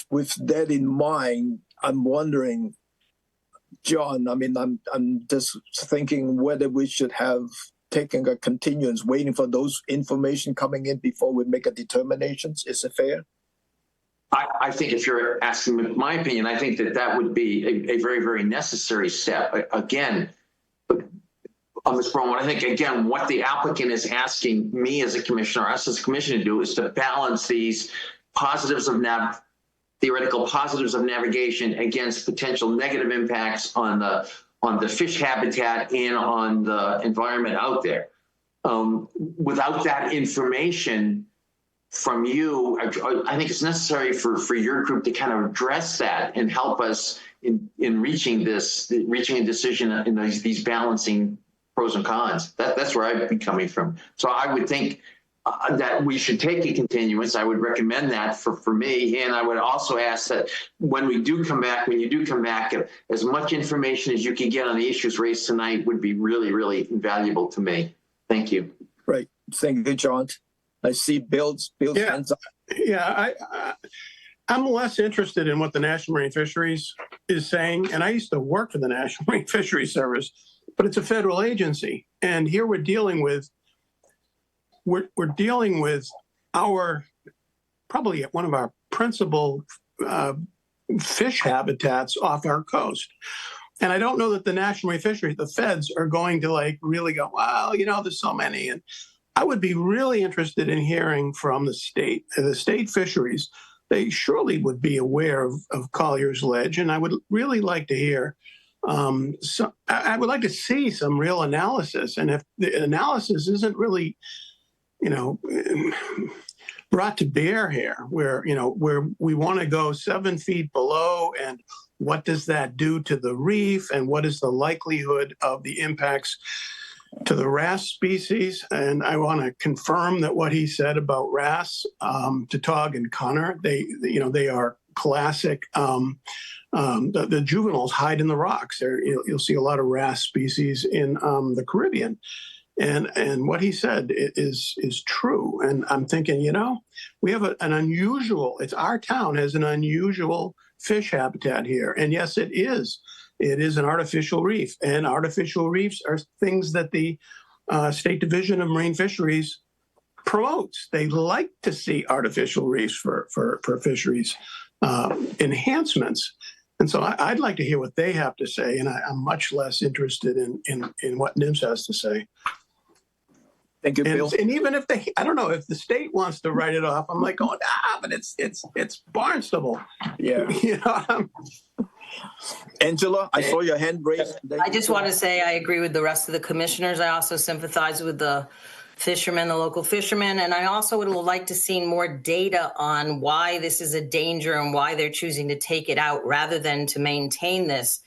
With that in mind, I'm wondering, John, I mean, I'm just thinking whether we should have taken a continuance, waiting for those information coming in before we make a determination. Is it fair? I think if you're asking my opinion, I think that would be a very, very necessary step. Again, on this program, I think, again, what the applicant is asking me as a commissioner, us as a commissioner to do is to balance these positives of theoretical positives of navigation against potential negative impacts on the the fish habitat and on the environment out there. Without that information from you, I think it's necessary for your group to kind of address that and help us in reaching a decision in these balancing pros and cons. That's where I'd be coming from. So I would think that we should take a continuance. I would recommend that for me. And I would also ask that when you do come back, as much information as you can get on the issues raised tonight would be really, really invaluable to me. Thank you. Right. Thank you, John. I see Bill's hands up. Yeah, I'm less interested in what the National Marine Fisheries is saying, and I used to work for the National Marine Fisheries Service, but it's a federal agency, and here we're dealing with our probably one of our principal fish habitats off our coast. And I don't know that the National Marine Fisheries, the feds, are going to like really go, well, there's so many. And I would be really interested in hearing from the state fisheries. They surely would be aware of Collier's Ledge, and I would really like to hear. I would like to see some real analysis, and if the analysis isn't really, brought to bear here, where we want to go 7 feet below, and what does that do to the reef, and what is the likelihood of the impacts to the wrasse species? And I want to confirm that what he said about wrasse, tautog, and cunner, they are classic. The juveniles hide in the rocks. You'll see a lot of wrasse species in the Caribbean. And what he said is true. And I'm thinking, we have an unusual, our town has an unusual fish habitat here. And yes, it is. It is an artificial reef, and artificial reefs are things that the State Division of Marine Fisheries promotes. They like to see artificial reefs for fisheries enhancements. And so I'd like to hear what they have to say, and I'm much less interested in what NIMS has to say. Thank you, Bill. And even if I don't know, if the state wants to write it off, I'm like going, but it's Barnstable. Yeah. Angela, I saw your hand raised. I just want to say I agree with the rest of the commissioners. I also sympathize with the fishermen, the local fishermen, and I also would like to see more data on why this is a danger and why they're choosing to take it out rather than to maintain this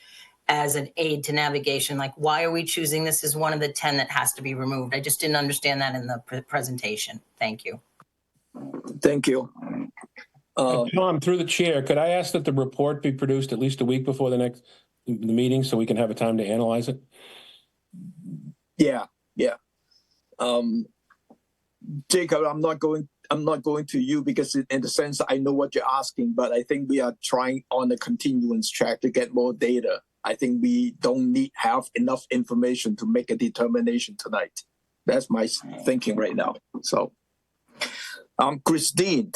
as an aid to navigation. Like, why are we choosing this as one of the 10 that has to be removed? I just didn't understand that in the presentation. Thank you. Thank you. Tom, through the chair, could I ask that the report be produced at least a week before the meeting so we can have a time to analyze it? Yeah. Jacob, I'm not going to you because in the sense I know what you're asking, but I think we are trying on the continuance track to get more data. I think we don't have enough information to make a determination tonight. That's my thinking right now. So, Christine,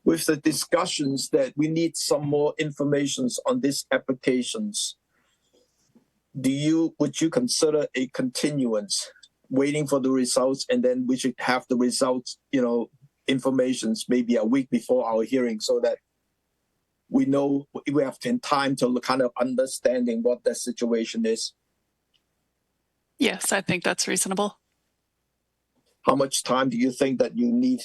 with the discussions that we need some more information on these applications, would you consider a continuance, waiting for the results, and then we should have the results, informations maybe a week before our hearing, so that we know we have time to kind of understanding what the situation is? Yes, I think that's reasonable. How much time do you think that you need?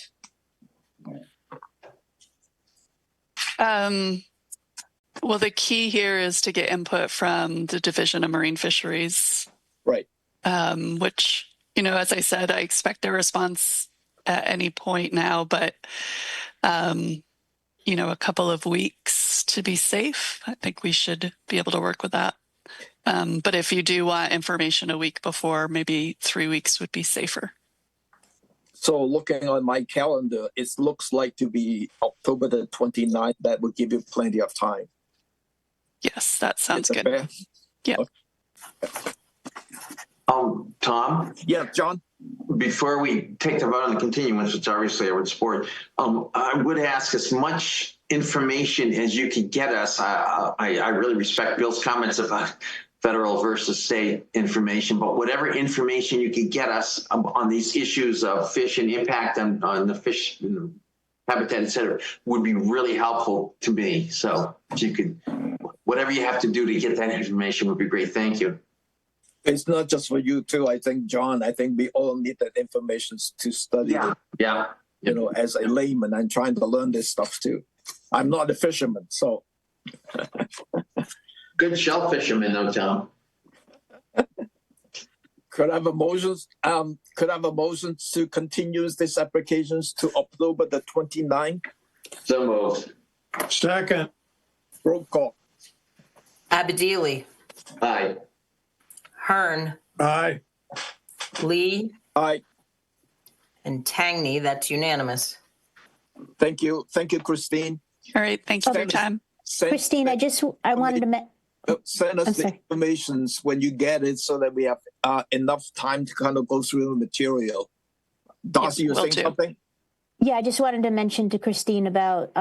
Well, the key here is to get input from the Division of Marine Fisheries. Right. Which, as I said, I expect a response at any point now, but, a couple of weeks to be safe. I think we should be able to work with that. But if you do want information a week before, maybe 3 weeks would be safer. So looking on my calendar, it looks like to be October the 29th. That would give you plenty of time. Yes, that sounds good. Fair? Yeah. Okay. Tom? Yeah, John? Before we take the vote on the continuance, which obviously I would support, I would ask as much information as you could get us. I really respect Bill's comments about federal versus state information, but whatever information you could get us on these issues of fish and impact on the fish habitat, et cetera, would be really helpful to me. So if you could, whatever you have to do to get that information would be great. Thank you. It's not just for you too. I think, John, I think we all need that information to study. Yeah. Yeah. You know, as a layman, I'm trying to learn this stuff too. I'm not a fisherman, so. Good shell fisherman though, Tom. Could I have a motion? Could I have a motion to continue these applications to October the 29th? So moved. Second. Roll call. Abedili, Aye. Hearn, Aye. Lee, Aye. and Tangney. That's unanimous. Thank you. Thank you, Christine. All right. Thank you for your time. Christine, I wanted to, send us I'm the sorry. information when you get it so that we have enough time to kind of go through the material. Darcy, you will saying do. something? Yeah, I just wanted to mention to Christine about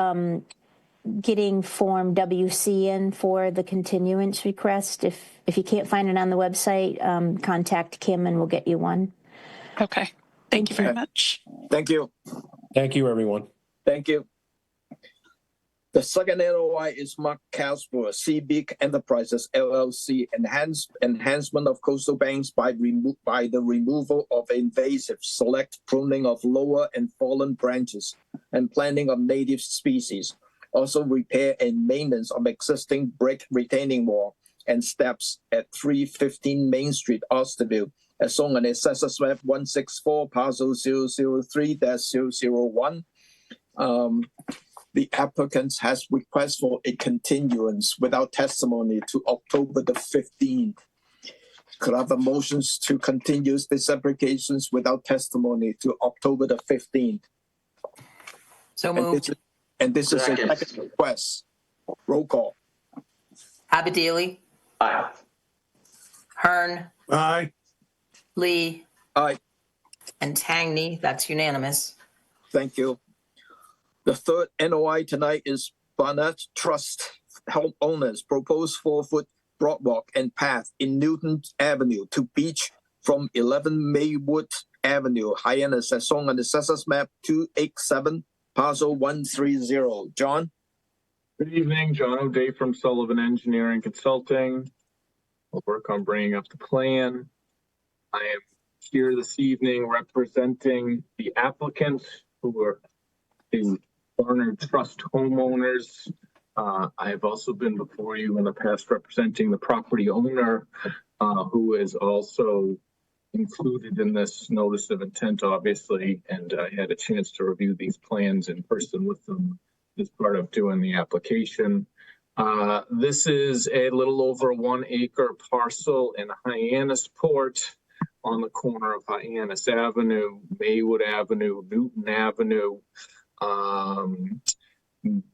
getting Form WC in for the continuance request. If you can't find it on the website, contact Kim and we'll get you one. Okay. Thank you very much. Thank you. Thank you, everyone. Thank you. The second LOI is Mark Casper, CBIC Enterprises LLC, enhancement of coastal banks by the removal of invasive, select pruning of lower and fallen branches, and planting of native species. Also repair and maintenance of existing brick retaining wall and steps at 315 Main Street, Barnstable, as shown on Assessors Map 164, parcel 003-001. The applicant has requested for a continuance without testimony to October the 15th. Could I have a motion to continue these applications without testimony to October the 15th? So moved. And this is a Second. second request. Roll call. Abedili, Aye. Hearn, Aye. Lee, Aye. and Tangney. That's unanimous. Thank you. The third NOI tonight is Barnett Trust homeowners proposed 4-foot boardwalk and path in Newton Avenue to beach from 11 Maywood Avenue, Hyannis, as shown on the Assessors Map 287, parcel 130. John? Good evening, John O'Day from Sullivan Engineering Consulting. I'll work on bringing up the plan. I am here this evening representing the applicants who are the Barnard Trust homeowners. I have also been before you in the past representing the property owner, who is also included in this notice of intent, obviously, and I had a chance to review these plans in person with them as part of doing the application. This is a little over 1 acre parcel in Hyannisport on the corner of Hyannis Avenue, Maywood Avenue, Newton Avenue.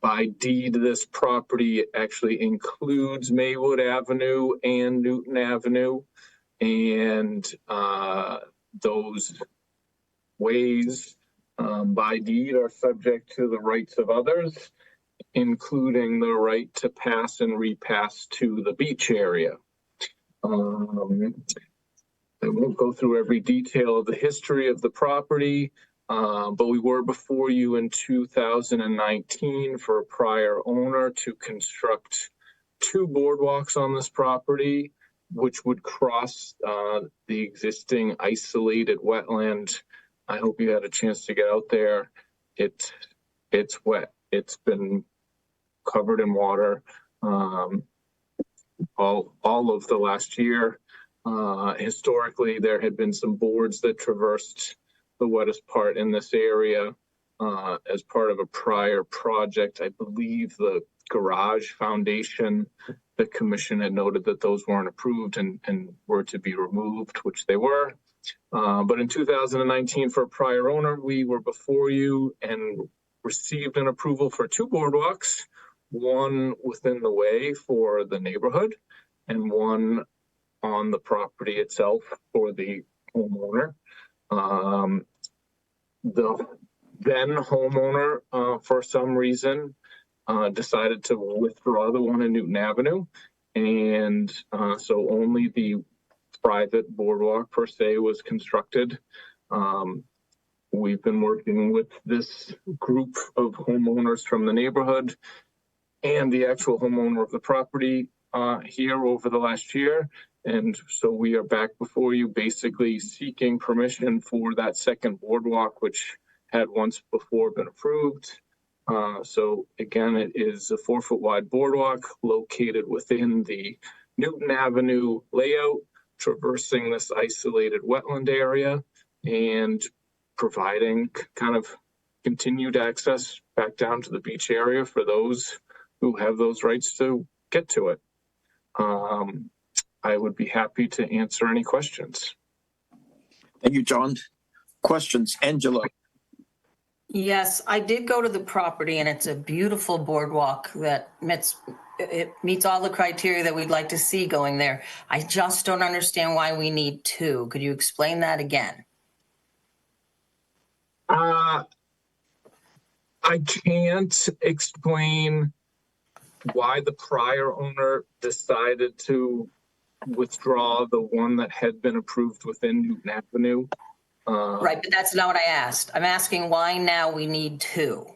By deed, this property actually includes Maywood Avenue and Newton Avenue, and those ways by deed are subject to the rights of others, including the right to pass and repass to the beach area. I won't go through every detail of the history of the property. But we were before you in 2019 for a prior owner to construct 2 boardwalks on this property, which would cross the existing isolated wetland. I hope you had a chance to get out there. It's wet. It's been covered in water all of the last year. Historically, there had been some boards that traversed the wettest part in this area as part of a prior project. I believe the garage foundation, the commission had noted that those weren't approved and were to be removed, which they were. But in 2019, for a prior owner, we were before you and received an approval for 2 boardwalks, one within the way for the neighborhood and one on the property itself for the homeowner. The then homeowner, for some reason, decided to withdraw the one in Newton Avenue. And so only the private boardwalk per se was constructed. We've been working with this group of homeowners from the neighborhood and the actual homeowner of the property here over the last year. And so we are back before you basically seeking permission for that second boardwalk, which had once before been approved. So again, it is a 4-foot wide boardwalk located within the Newton Avenue layout, traversing this isolated wetland area and providing kind of continued access back down to the beach area for those who have those rights to get to it. I would be happy to answer any questions. Thank you, John. Questions, Angela? Yes, I did go to the property and it's a beautiful boardwalk that meets all the criteria that we'd like to see going there. I just don't understand why we need two. Could you explain that again? I can't explain why the prior owner decided to withdraw the one that had been approved within Newton Avenue. Right, but that's not what I asked. I'm asking why now we need two.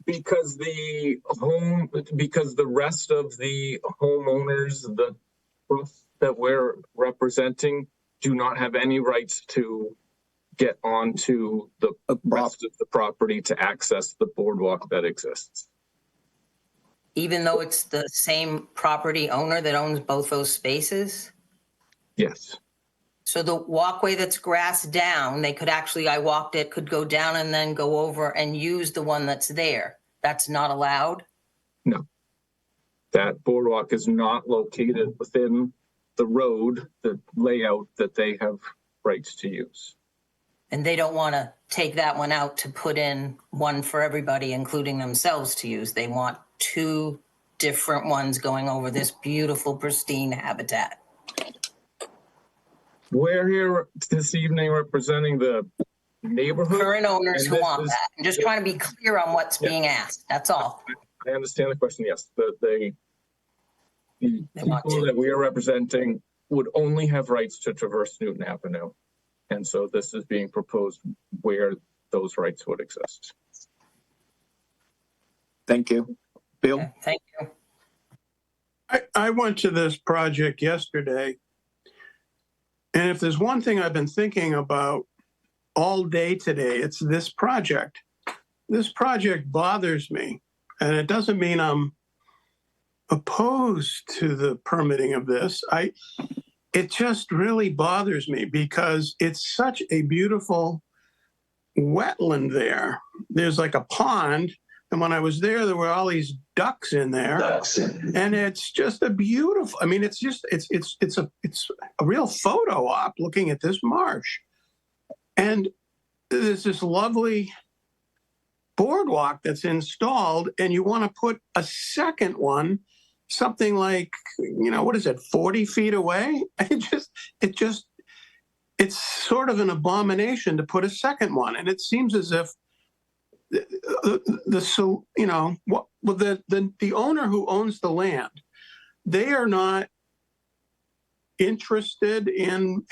Because the rest of the homeowners, the trusts that we're representing, do not have any rights to get onto the rest of the property to access the boardwalk that exists. Even though it's the same property owner that owns both those spaces? Yes. So the walkway that's grassed down, they could actually, I walked it, could go down and then go over and use the one that's there. That's not allowed? No. That boardwalk is not located within the road, the layout that they have rights to use. And they don't want to take that one out to put in one for everybody, including themselves, to use. They want two different ones going over this beautiful, pristine habitat. We're here this evening representing the neighborhood. Current owners who want is, that. I'm just trying to be clear on what's being asked. That's all. I understand the question. Yes, the people that we are representing would only have rights to traverse Newton Avenue. And so this is being proposed where those rights would exist. Thank you. Bill? Okay, thank you. I went to this project yesterday, and if there's one thing I've been thinking about all day today, it's this project. This project bothers me, and it doesn't mean I'm opposed to the permitting of this. It just really bothers me because it's such a beautiful wetland there. There's like a pond, and when I was there were all these ducks in there. And it's just a beautiful, I mean, it's a real photo op looking at this marsh. And there's this lovely boardwalk that's installed, and you want to put a second one something like, what is it, 40 feet away? It's sort of an abomination to put a second one. And it seems as if the owner who owns the land, they are not interested in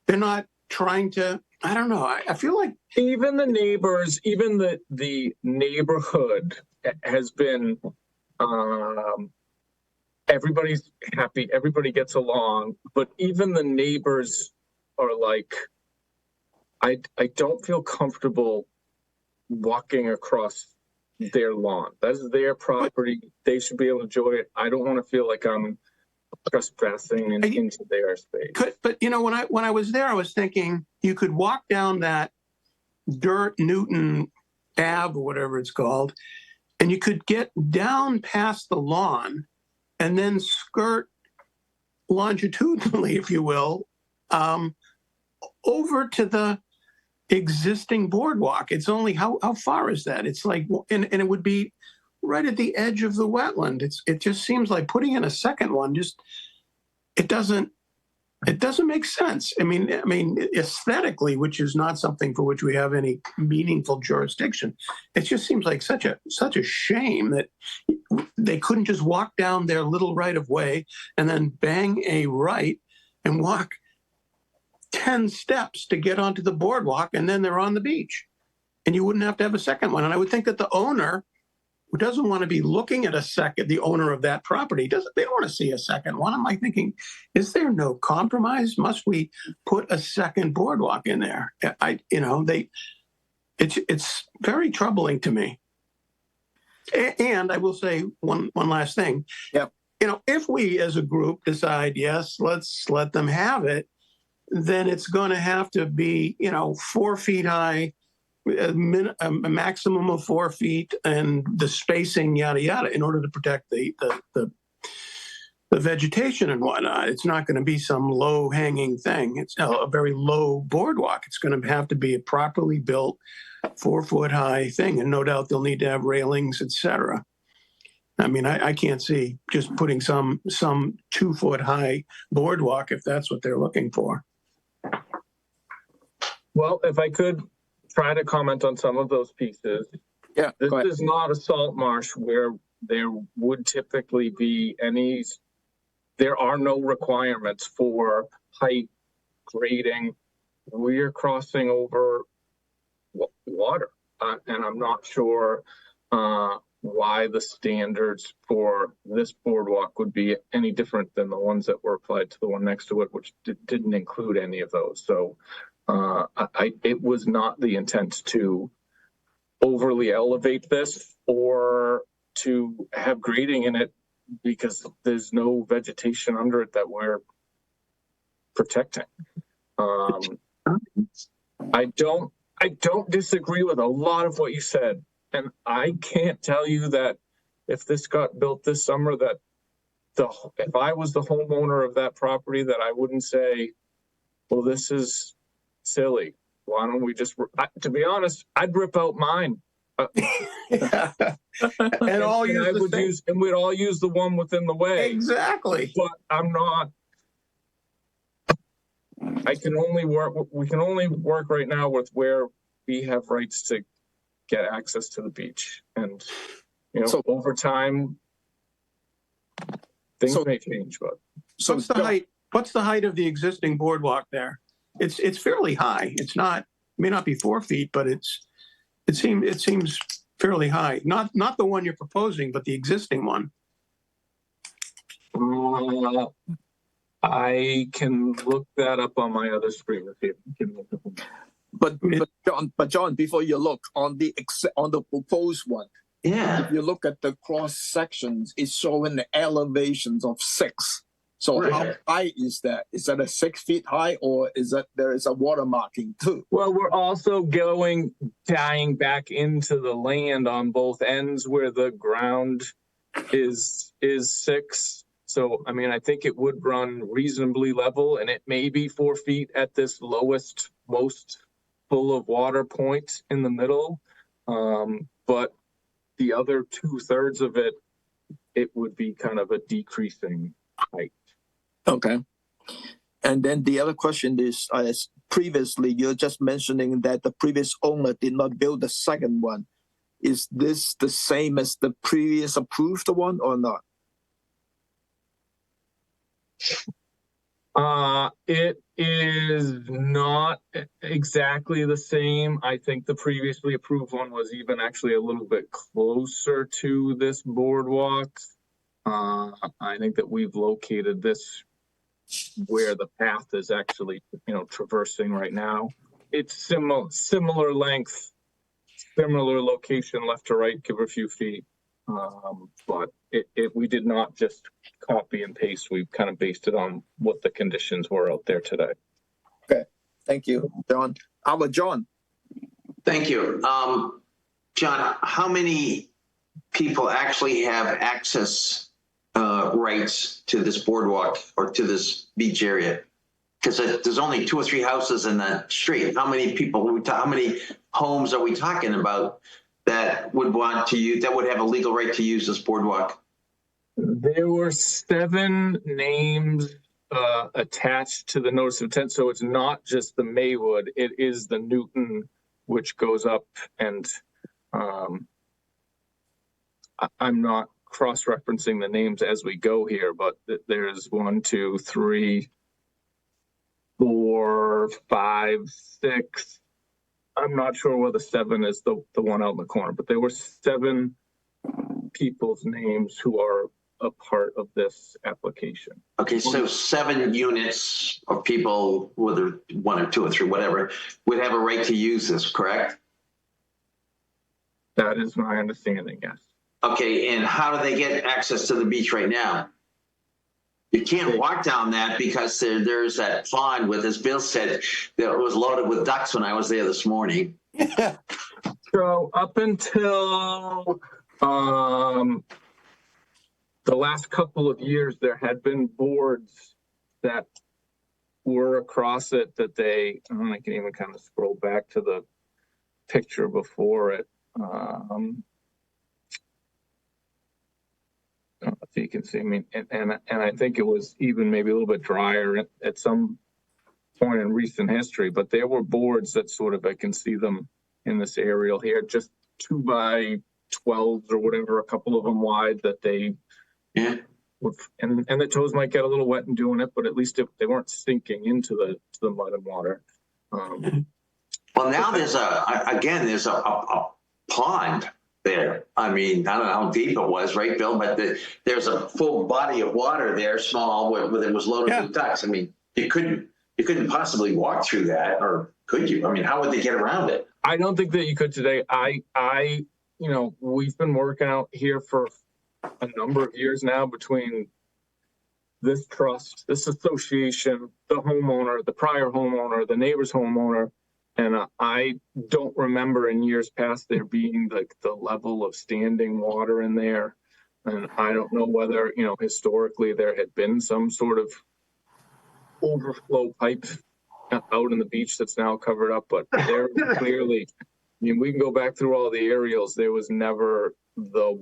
they're not trying to, I don't know. I feel like even the neighbors, even the neighborhood has been, everybody's happy, everybody gets along, but even the neighbors are like, I don't feel comfortable walking across their lawn. That's their property. They should be able to enjoy it. I don't want to feel like I'm trespassing into their space. But when I was there, I was thinking you could walk down that dirt Newton Ave or whatever it's called, and you could get down past the lawn and then skirt longitudinally, if you will, over to the existing boardwalk. It's only, how far is that? It's like, and it would be right at the edge of the wetland. It just seems like putting in a second one, it doesn't make sense. I mean, aesthetically, which is not something for which we have any meaningful jurisdiction, it just seems like such a shame that they couldn't just walk down their little right of way and then bang a right and walk 10 steps to get onto the boardwalk, and then they're on the beach. And you wouldn't have to have a second one. And I would think that the owner doesn't want to be looking at a second, the owner of that property doesn't, they don't want to see a second one. Am I thinking, is there no compromise? Must we put a second boardwalk in there? It's very troubling to me. And I will say one last thing. Yep. If we as a group decide, yes, let's let them have it, then it's going to have to be, 4 feet high, a maximum of 4 feet, and the spacing, yada yada, in order to protect the vegetation and whatnot. It's not going to be some low hanging thing. It's a very low boardwalk. It's going to have to be a properly built 4 foot high thing, and no doubt they'll need to have railings, etc. I mean, I can't see just putting some 2 foot high boardwalk if that's what they're looking for. Well, if I could try to comment on some of those pieces. Yeah, This go ahead. is not a salt marsh where there would typically be there are no requirements for height, grading. We are crossing over water, and I'm not sure why the standards for this boardwalk would be any different than the ones that were applied to the one next to it, which didn't include any of those. So it was not the intent to overly elevate this or to have grading in it, because there's no vegetation under it that we're protecting. I don't disagree with a lot of what you said, and I can't tell you that if this got built this summer, that if I was the homeowner of that property, that I wouldn't say, well, this is silly. Why don't we just, to be honest, I'd rip out mine. And all use and we'd all use the one within the way. Exactly. But I'm not. We can only work right now with where we have rights to get access to the beach, and over time things may change. But what's the height of the existing boardwalk there? It's fairly high. It's not, may not be 4 feet, but it seems fairly high. Not the one you're proposing, but the existing one. I can look that up on my other screen. But John, before you look on the proposed one, if you look at the cross sections, it's showing the elevations of 6. So how high is that? Is that a 6 feet high, or is that there is a water marking too? Well, we're also tying back into the land on both ends where the ground is 6. So, I mean, I think it would run reasonably level, and it may be 4 feet at this lowest, most full of water point in the middle. But the other 2/3 of it would be kind of a decreasing height. Okay. And then the other question is, as previously, you're just mentioning that the previous owner did not build the second one. Is this the same as the previous approved one or not? It is not exactly the same. I think the previously approved one was even actually a little bit closer to this boardwalk. I think that we've located this where the path is actually, traversing right now. It's similar length, similar location, left to right, give a few feet. But we did not just copy and paste. We kind of based it on what the conditions were out there today. Okay, thank you, John. John. Thank you. John, how many people actually have access rights to this boardwalk or to this beach area? Because there's only 2 or 3 houses in that street. How many people, how many homes are we talking about that would want to use, that would have a legal right to use this boardwalk? There were 7 names attached to the notice of intent, so it's not just the Maywood, it is the Newton, which goes up, and I'm not cross-referencing the names as we go here, but there's 1, 2, 3, 4, 5, 6. I'm not sure whether 7 is the one out in the corner, but there were 7 people's names who are a part of this application. Okay, so 7 units of people, whether 1 or 2 or 3, whatever, would have a right to use this, correct? That is my understanding, yes. Okay, and how do they get access to the beach right now? You can't walk down that because there's that pond with, as Bill said, that was loaded with ducks when I was there this morning. So up until the last couple of years, there had been boards that were across it that I can even kind of scroll back to the picture before it. I don't know if you can see me, and I think it was even maybe a little bit drier at some point in recent history, but there were boards that sort of, I can see them in this aerial here, just 2 by 12s or whatever, a couple of them wide that they, and the toes might get a little wet in doing it, but at least if they weren't sinking into the mud and water. Well, now there's a pond there. I mean, I don't know how deep it was, right, Bill? But there's a full body of water there, small, where it was loaded with ducks. I mean, you couldn't possibly walk through that, or could you? I mean, how would they get around it? I don't think that you could today. We've been working out here for a number of years now between this trust, this association, the homeowner, the prior homeowner, the neighbor's homeowner. And I don't remember in years past there being the level of standing water in there. And I don't know whether, historically there had been some sort of overflow pipe out in the beach that's now covered up, but there clearly, we can go back through all the aerials. There was never the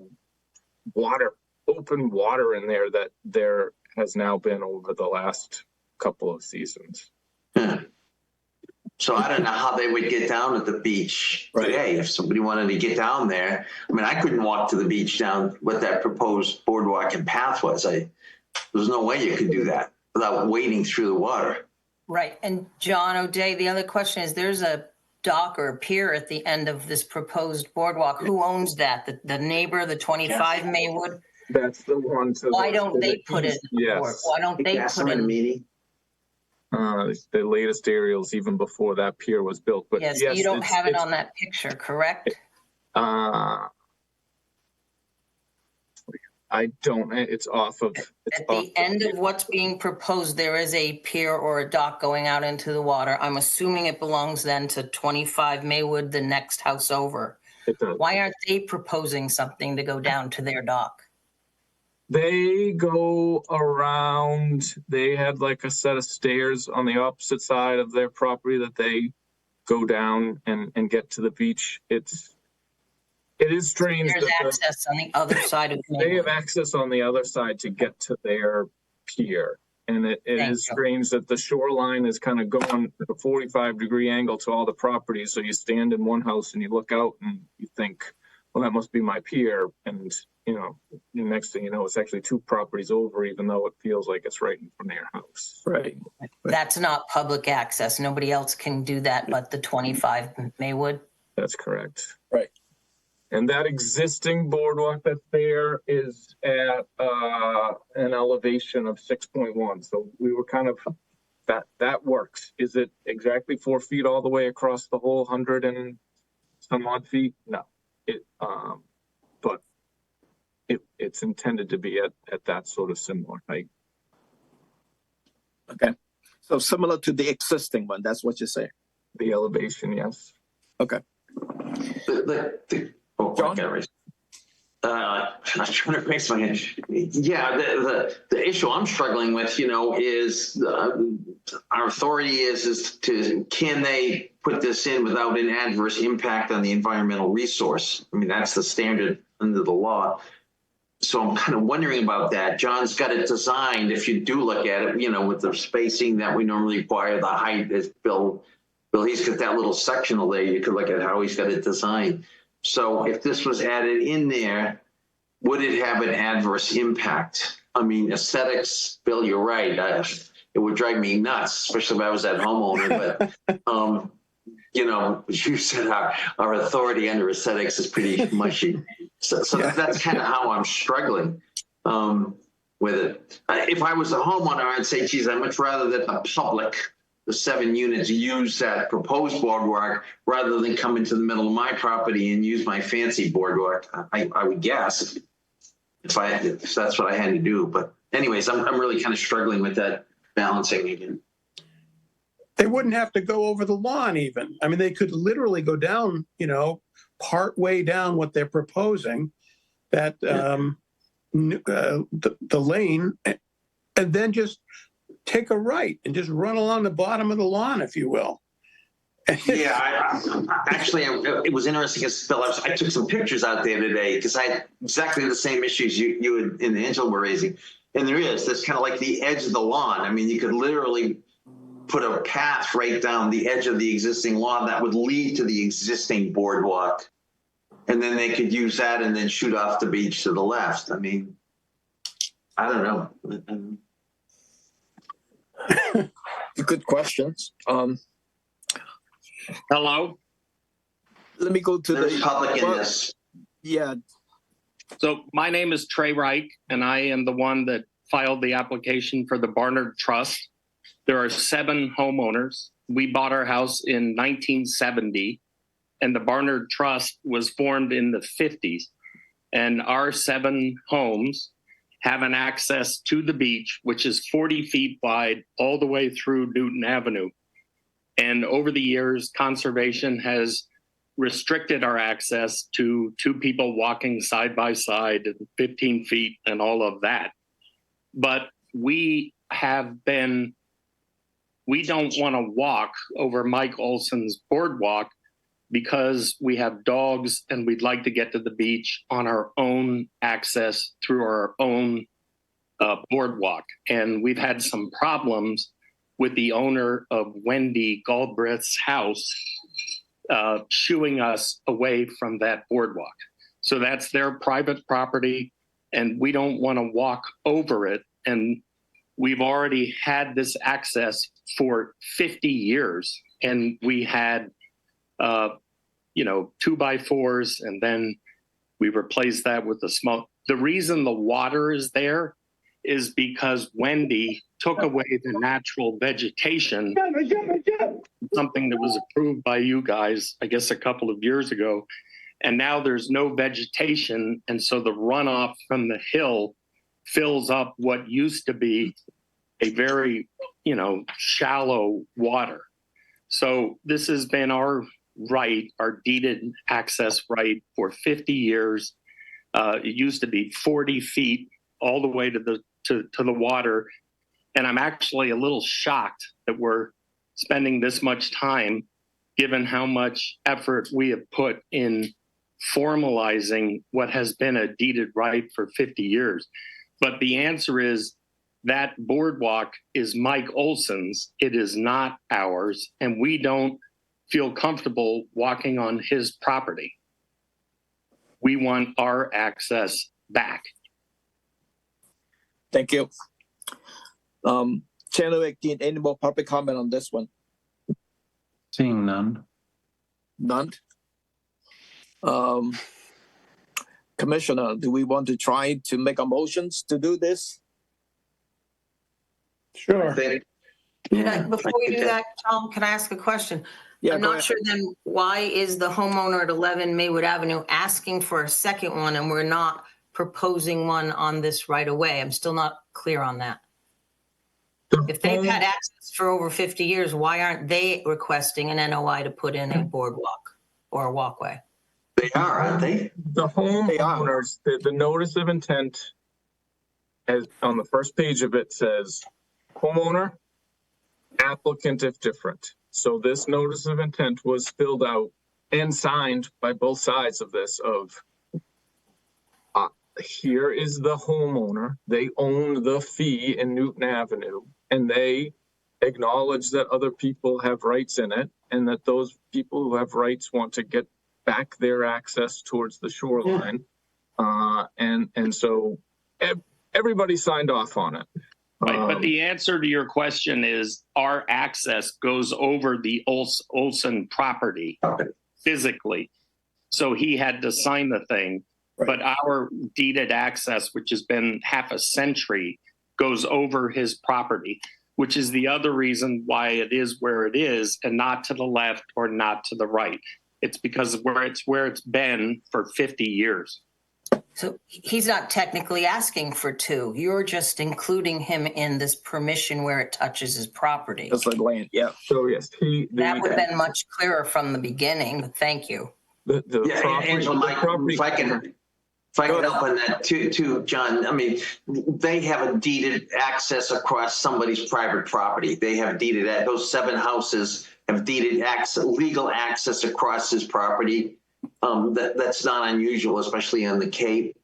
open water in there that there has now been over the last couple of seasons. So I don't know how they would get down at the beach today if somebody wanted to get down there. I mean, I couldn't walk to the beach down what that proposed boardwalk and path was. There's no way you could do that without wading through the water. Right. And John O'Day, the other question is, there's a dock or a pier at the end of this proposed boardwalk. Who owns that? The neighbor, the 25 Maywood? That's the one. Why don't they put it? Yes. Why don't they put it? The latest aerials, even before that pier was built. But yes, you don't have it on that picture, correct? I don't. It's off of. At the end of what's being proposed, there is a pier or a dock going out into the water. I'm assuming it belongs then to 25 Maywood, the next house over. It does. Why aren't they proposing something to go down to their dock? They go around. They had like a set of stairs on the opposite side of their property that they go down and get to the beach. It is strange. There's access on the other side of the They have access on the other side to get to their pier. And it is strange that the shoreline is kind of going at a 45-degree angle to all the properties. So you stand in one house and you look out and you think, well, that must be my pier. And, the next thing you know, it's actually 2 properties over, even though it feels like it's right in front of your house. Right. That's not public access. Nobody else can do that but the 25 Maywood. That's correct. Right. And that existing boardwalk that's there is at an elevation of 6.1. So we were kind of, that works. Is it exactly 4 feet all the way across the whole 100 and some odd feet? No. But it's intended to be at that sort of similar height. Okay. So similar to the existing one, that's what you're saying? The elevation, yes. Okay. John? I'm trying to raise my hand. Yeah, the issue I'm struggling with, is our authority is can they put this in without an adverse impact on the environmental resource? I mean, that's the standard under the law. So I'm kind of wondering about that. John's got it designed, if you do look at it, with the spacing that we normally require, the height, as Bill, he's got that little sectional there. You could look at how he's got it designed. So if this was added in there, would it have an adverse impact? I mean, aesthetics, Bill, you're right. It would drive me nuts, especially if I was that homeowner. But you said our authority under aesthetics is pretty mushy. So that's kind of how I'm struggling with it. If I was a homeowner, I'd say, geez, I'd much rather that the public, the 7 units, use that proposed boardwalk rather than come into the middle of my property and use my fancy boardwalk. I would guess if that's what I had to do. But anyways, I'm really kind of struggling with that balancing again. They wouldn't have to go over the lawn even. I mean, they could literally go down, part way down what they're proposing, that the lane, and then just take a right and just run along the bottom of the lawn, if you will. Yeah, actually, it was interesting because Bill, I took some pictures out there today because I had exactly the same issues you and Angela were raising. And that's kind of like the edge of the lawn. I mean, you could literally put a path right down the edge of the existing lawn that would lead to the existing boardwalk. And then they could use that and then shoot off the beach to the left. I mean, I don't know. Good questions. Hello. Let me go to There's public in this. Yeah. So my name is Trey Reich, and I am the one that filed the application for the Barnard Trust. There are 7 homeowners. We bought our house in 1970, and the Barnard Trust was formed in the 50s. And our 7 homes have an access to the beach, which is 40 feet wide all the way through Newton Avenue. And over the years, conservation has restricted our access to 2 people walking side by side, 15 feet and all of that. But we don't want to walk over Mike Olson's boardwalk because we have dogs and we'd like to get to the beach on our own access through our own boardwalk. And we've had some problems with the owner of Wendy Galbraith's house shooing us away from that boardwalk. So that's their private property and we don't want to walk over it. And we've already had this access for 50 years and we had 2x4s and then we replaced that with the small. The reason the water is there is because Wendy took away the natural vegetation, something that was approved by you guys, I guess a couple of years ago. And now there's no vegetation. And so the runoff from the hill fills up what used to be a very, shallow water. So this has been our right, our deeded access right for 50 years. It used to be 40 feet all the way to the water. And I'm actually a little shocked that we're spending this much time, given how much effort we have put in formalizing what has been a deeded right for 50 years. But the answer is that boardwalk is Mike Olson's. It is not ours. And we don't feel comfortable walking on his property. We want our access back. Thank you. Channel 18, any more public comment on this one? Seeing none. None. Commissioner, do we want to try to make a motions to do this? Sure. Before we do that, Tom, can I ask a question? Yeah, I'm go not ahead. sure then why is the homeowner at 11 Maywood Avenue asking for a second one and we're not proposing one on this right away? I'm still not clear on that. If they've had access for over 50 years, why aren't they requesting an NOI to put in a boardwalk or a walkway? They are, aren't they? The homeowners, the notice of intent, as on the first page of it says, homeowner, applicant if different. So this notice of intent was filled out and signed by both sides of this here is the homeowner. They own the fee in Newton Avenue and they acknowledge that other people have rights in it and that those people who have rights want to get back their access towards the shoreline. And so everybody signed off on it. Right, but the answer to your question is our access goes over the Olson property physically. So he had to sign the thing, but our deeded access, which has been half a century, goes over his property, which is the other reason why it is where it is and not to the left or not to the right. It's because of where it's been for 50 years. So he's not technically asking for two. You're just including him in this permission where it touches his property. That's like land, yeah. So yes, That would have been much clearer from the beginning, but thank you. the property, Angela, the property. if I can help on that too, John. I mean, they have a deeded access across somebody's private property. They have deeded those 7 houses have deeded legal access across his property. That's not unusual, especially on the Cape.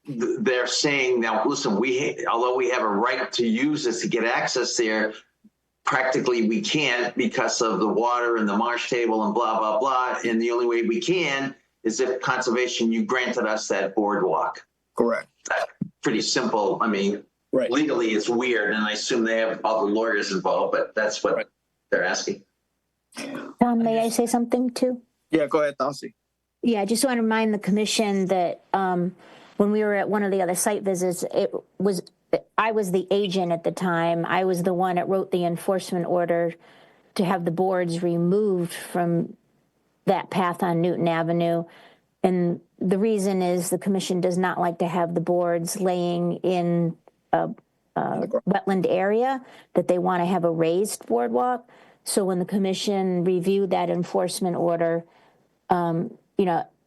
They're saying now, listen, although we have a right to use this to get access there, practically we can't because of the water and the marsh table and blah, blah, blah. And the only way we can is if conservation, you granted us that boardwalk. Correct. That's pretty simple. I mean, legally it's weird, and I assume they have all the lawyers involved, but that's what they're asking. Tom, may I say something too? Yeah, go ahead, Darcy. Yeah, I just want to remind the commission that when we were at one of the other site visits, I was the agent at the time. I was the one that wrote the enforcement order to have the boards removed from that path on Newton Avenue. And the reason is the commission does not like to have the boards laying in a wetland area, that they want to have a raised boardwalk. So when the commission reviewed that enforcement order,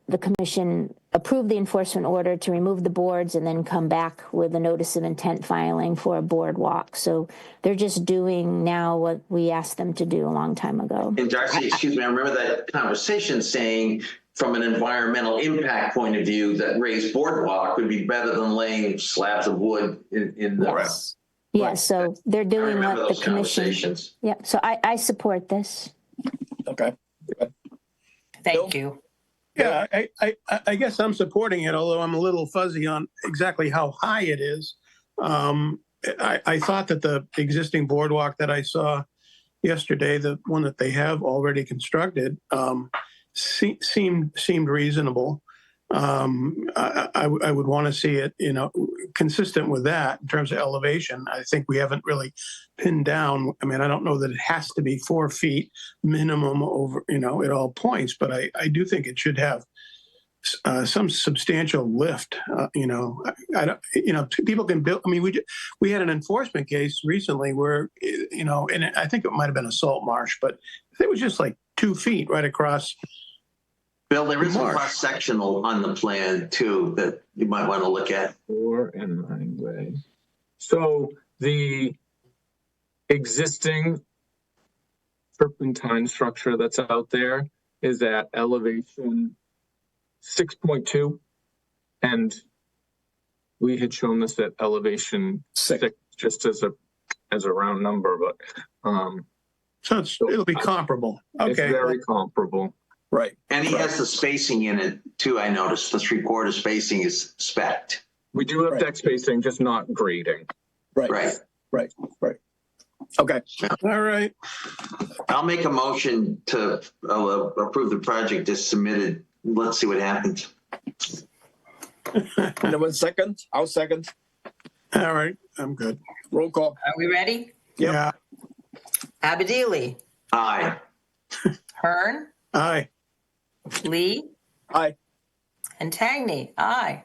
the commission approved the enforcement order to remove the boards and then come back with a notice of intent filing for a boardwalk. So they're just doing now what we asked them to do a long time ago. And Darcy, excuse me, I remember that conversation saying from an environmental impact point of view that raised boardwalk would be better than laying slabs of wood in the... Yeah, so they're doing what the commission... Yeah, so I support this. Okay. Thank you. Yeah, I guess I'm supporting it, although I'm a little fuzzy on exactly how high it is. I thought that the existing boardwalk that I saw yesterday, the one that they have already constructed, seemed reasonable. I would want to see it, consistent with that in terms of elevation. I think we haven't really pinned down. I mean, I don't know that it has to be 4 feet minimum over, at all points, but I do think it should have some substantial lift. People can build. I mean, we had an enforcement case recently where, and I think it might have been a salt marsh, but it was just like 2 feet right across. Bill, there is a cross-sectional on the plan too that you might want to look at. 4 and 9 ways. So the existing serpentine structure that's out there is at elevation 6.2, and we had shown this at elevation 6 just as a round number, but so it'll be comparable. Okay, it's very comparable. Right. And he has the spacing in it too, I noticed. The 3/4 spacing is spec'd. We do have deck spacing, just not grading. Right. Okay. All right. I'll make a motion to approve the project as submitted. Let's see what happens. Anyone second? I'll second. All right. I'm good. Roll call. Are we ready? Yeah. Abadili, Aye. Hearn, Aye. Lee, Aye. and Tagney. Aye.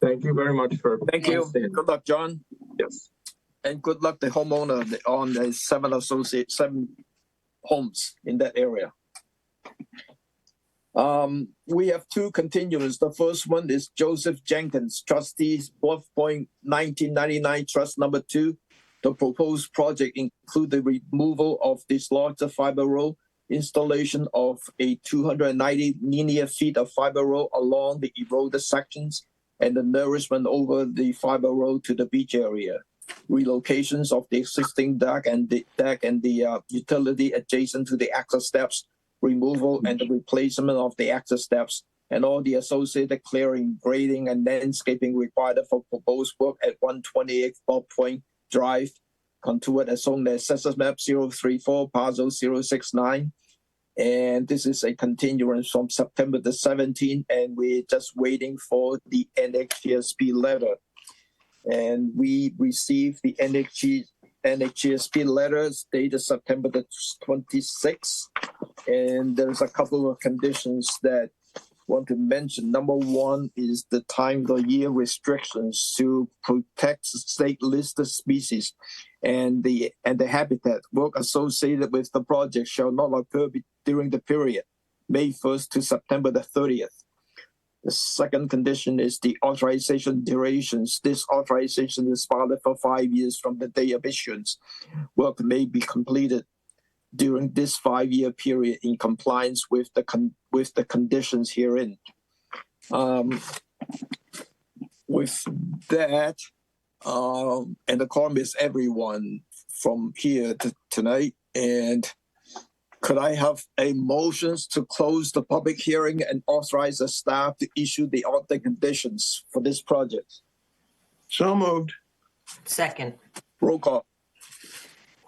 Thank you very much for. Thank you. Good luck, John. Yes. And good luck the homeowner on the 7 homes in that area. We have 2 continuers. The first one is Joseph Jenkins, trustees, North Point 1999 Trust Number 2. The proposed project include the removal of dislodged fiber road, installation of a 290 linear feet of fiber road along the eroded sections, and the nourishment over the fiber road to the beach area. Relocations of the existing deck and the utility adjacent to the access steps, removal and the replacement of the access steps, and all the associated clearing, grading, and landscaping required for proposed work at 128 Bob Point Drive, contoured as shown as Assessors Map 034, Parcel 069. And this is a continuance from September the 17th, and we're just waiting for the NHGSP letter. And we received the NHGSP letters dated September the 26th. And there's a couple of conditions that I want to mention. Number one is the time of year restrictions to protect state listed species and the habitat. Work associated with the project shall not occur during the period May 1st to September the 30th. The second condition is the authorization durations. This authorization is valid for 5 years from the day of issuance. Work may be completed during this 5-year period in compliance with the conditions herein. With that, and the quorum is everyone from here tonight. And could I have a motions to close the public hearing and authorize the staff to issue the order conditions for this project? So moved. Second. Roll call.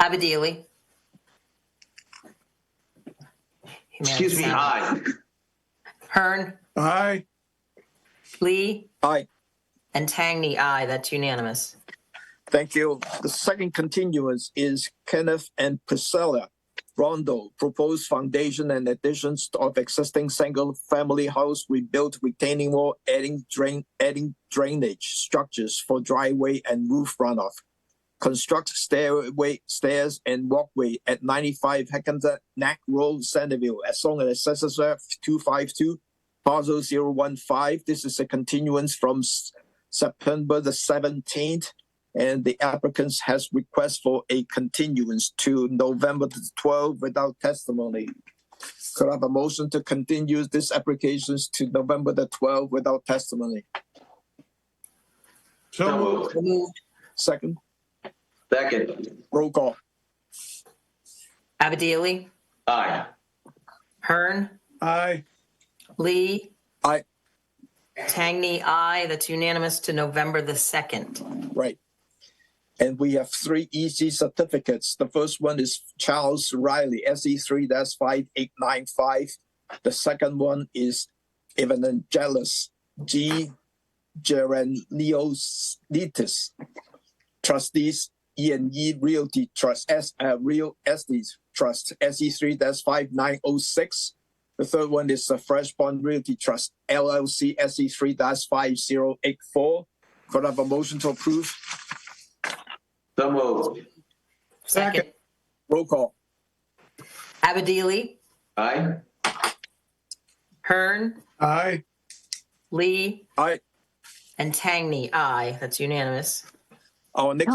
Abadili. Excuse me, aye. Hearn, Aye. Lee, Aye. and Tangney, aye. That's unanimous. Thank you. The second continuance is Kenneth and Priscilla Rondo, proposed foundation and additions of existing single-family house rebuilt retaining wall, adding drainage structures for driveway and roof runoff. Construct stairs and walkway at 95 Hackensack Neck Road, Centerville, as long as Assessors Map 252, Parcel 015. This is a continuance from September the 17th, and the applicants has request for a continuance to November the 12th without testimony. Could I have a motion to continue this applications to November the 12th without testimony? So moved. Second. Second. Roll call. Abadili, Aye. Hearn, Aye. Lee. Aye. Tangney, aye. That's unanimous to November the 2nd. Right. And we have 3 EC certificates. The first one is Charles Riley, SE3-5895. The second one is Evangelos G. Gereniolitis, trustees, E&E Realty Trust, Real Estate Trust, SE3-5906. The third one is the Fresh Bond Realty Trust, LLC, SE3-5084. Could I have a motion to approve? So moved. Second. Roll call. Abadili, Aye. Hearn, Aye. Lee, Aye. and Tangney, aye. That's unanimous. Our next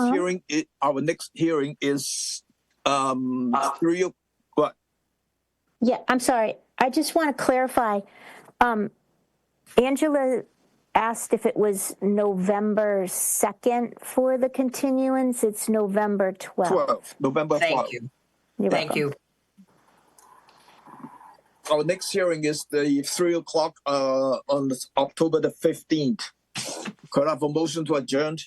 hearing is 3 what? Yeah, I'm sorry. I just want to clarify. Angela asked if it was November 2nd for the continuance. It's November 12th. November 12th. Thank you. You're Thank welcome. you. Our next hearing is the 3 o'clock on October the 15th. Could I have a motion to adjourn?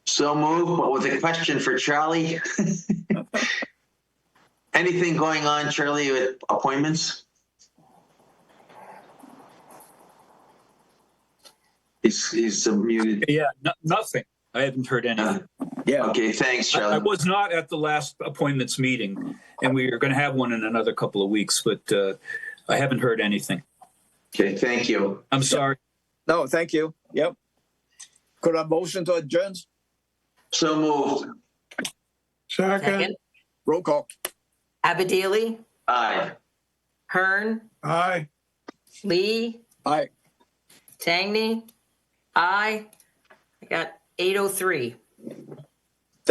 So moved, but with a question for Charlie. Anything going on, Charlie, with appointments? He's muted. Yeah, nothing. I haven't heard anything. Yeah. Okay, thanks, Charlie. I was not at the last appointments meeting, and we are going to have one in another couple of weeks, but I haven't heard anything. Okay, thank you. I'm sorry. No, thank you. Yep. Could I have a motion to adjourn? So moved. Second. Roll call. Abadili, Aye. Hearn, Aye. Lee, Aye. Tangney, aye. I got 803.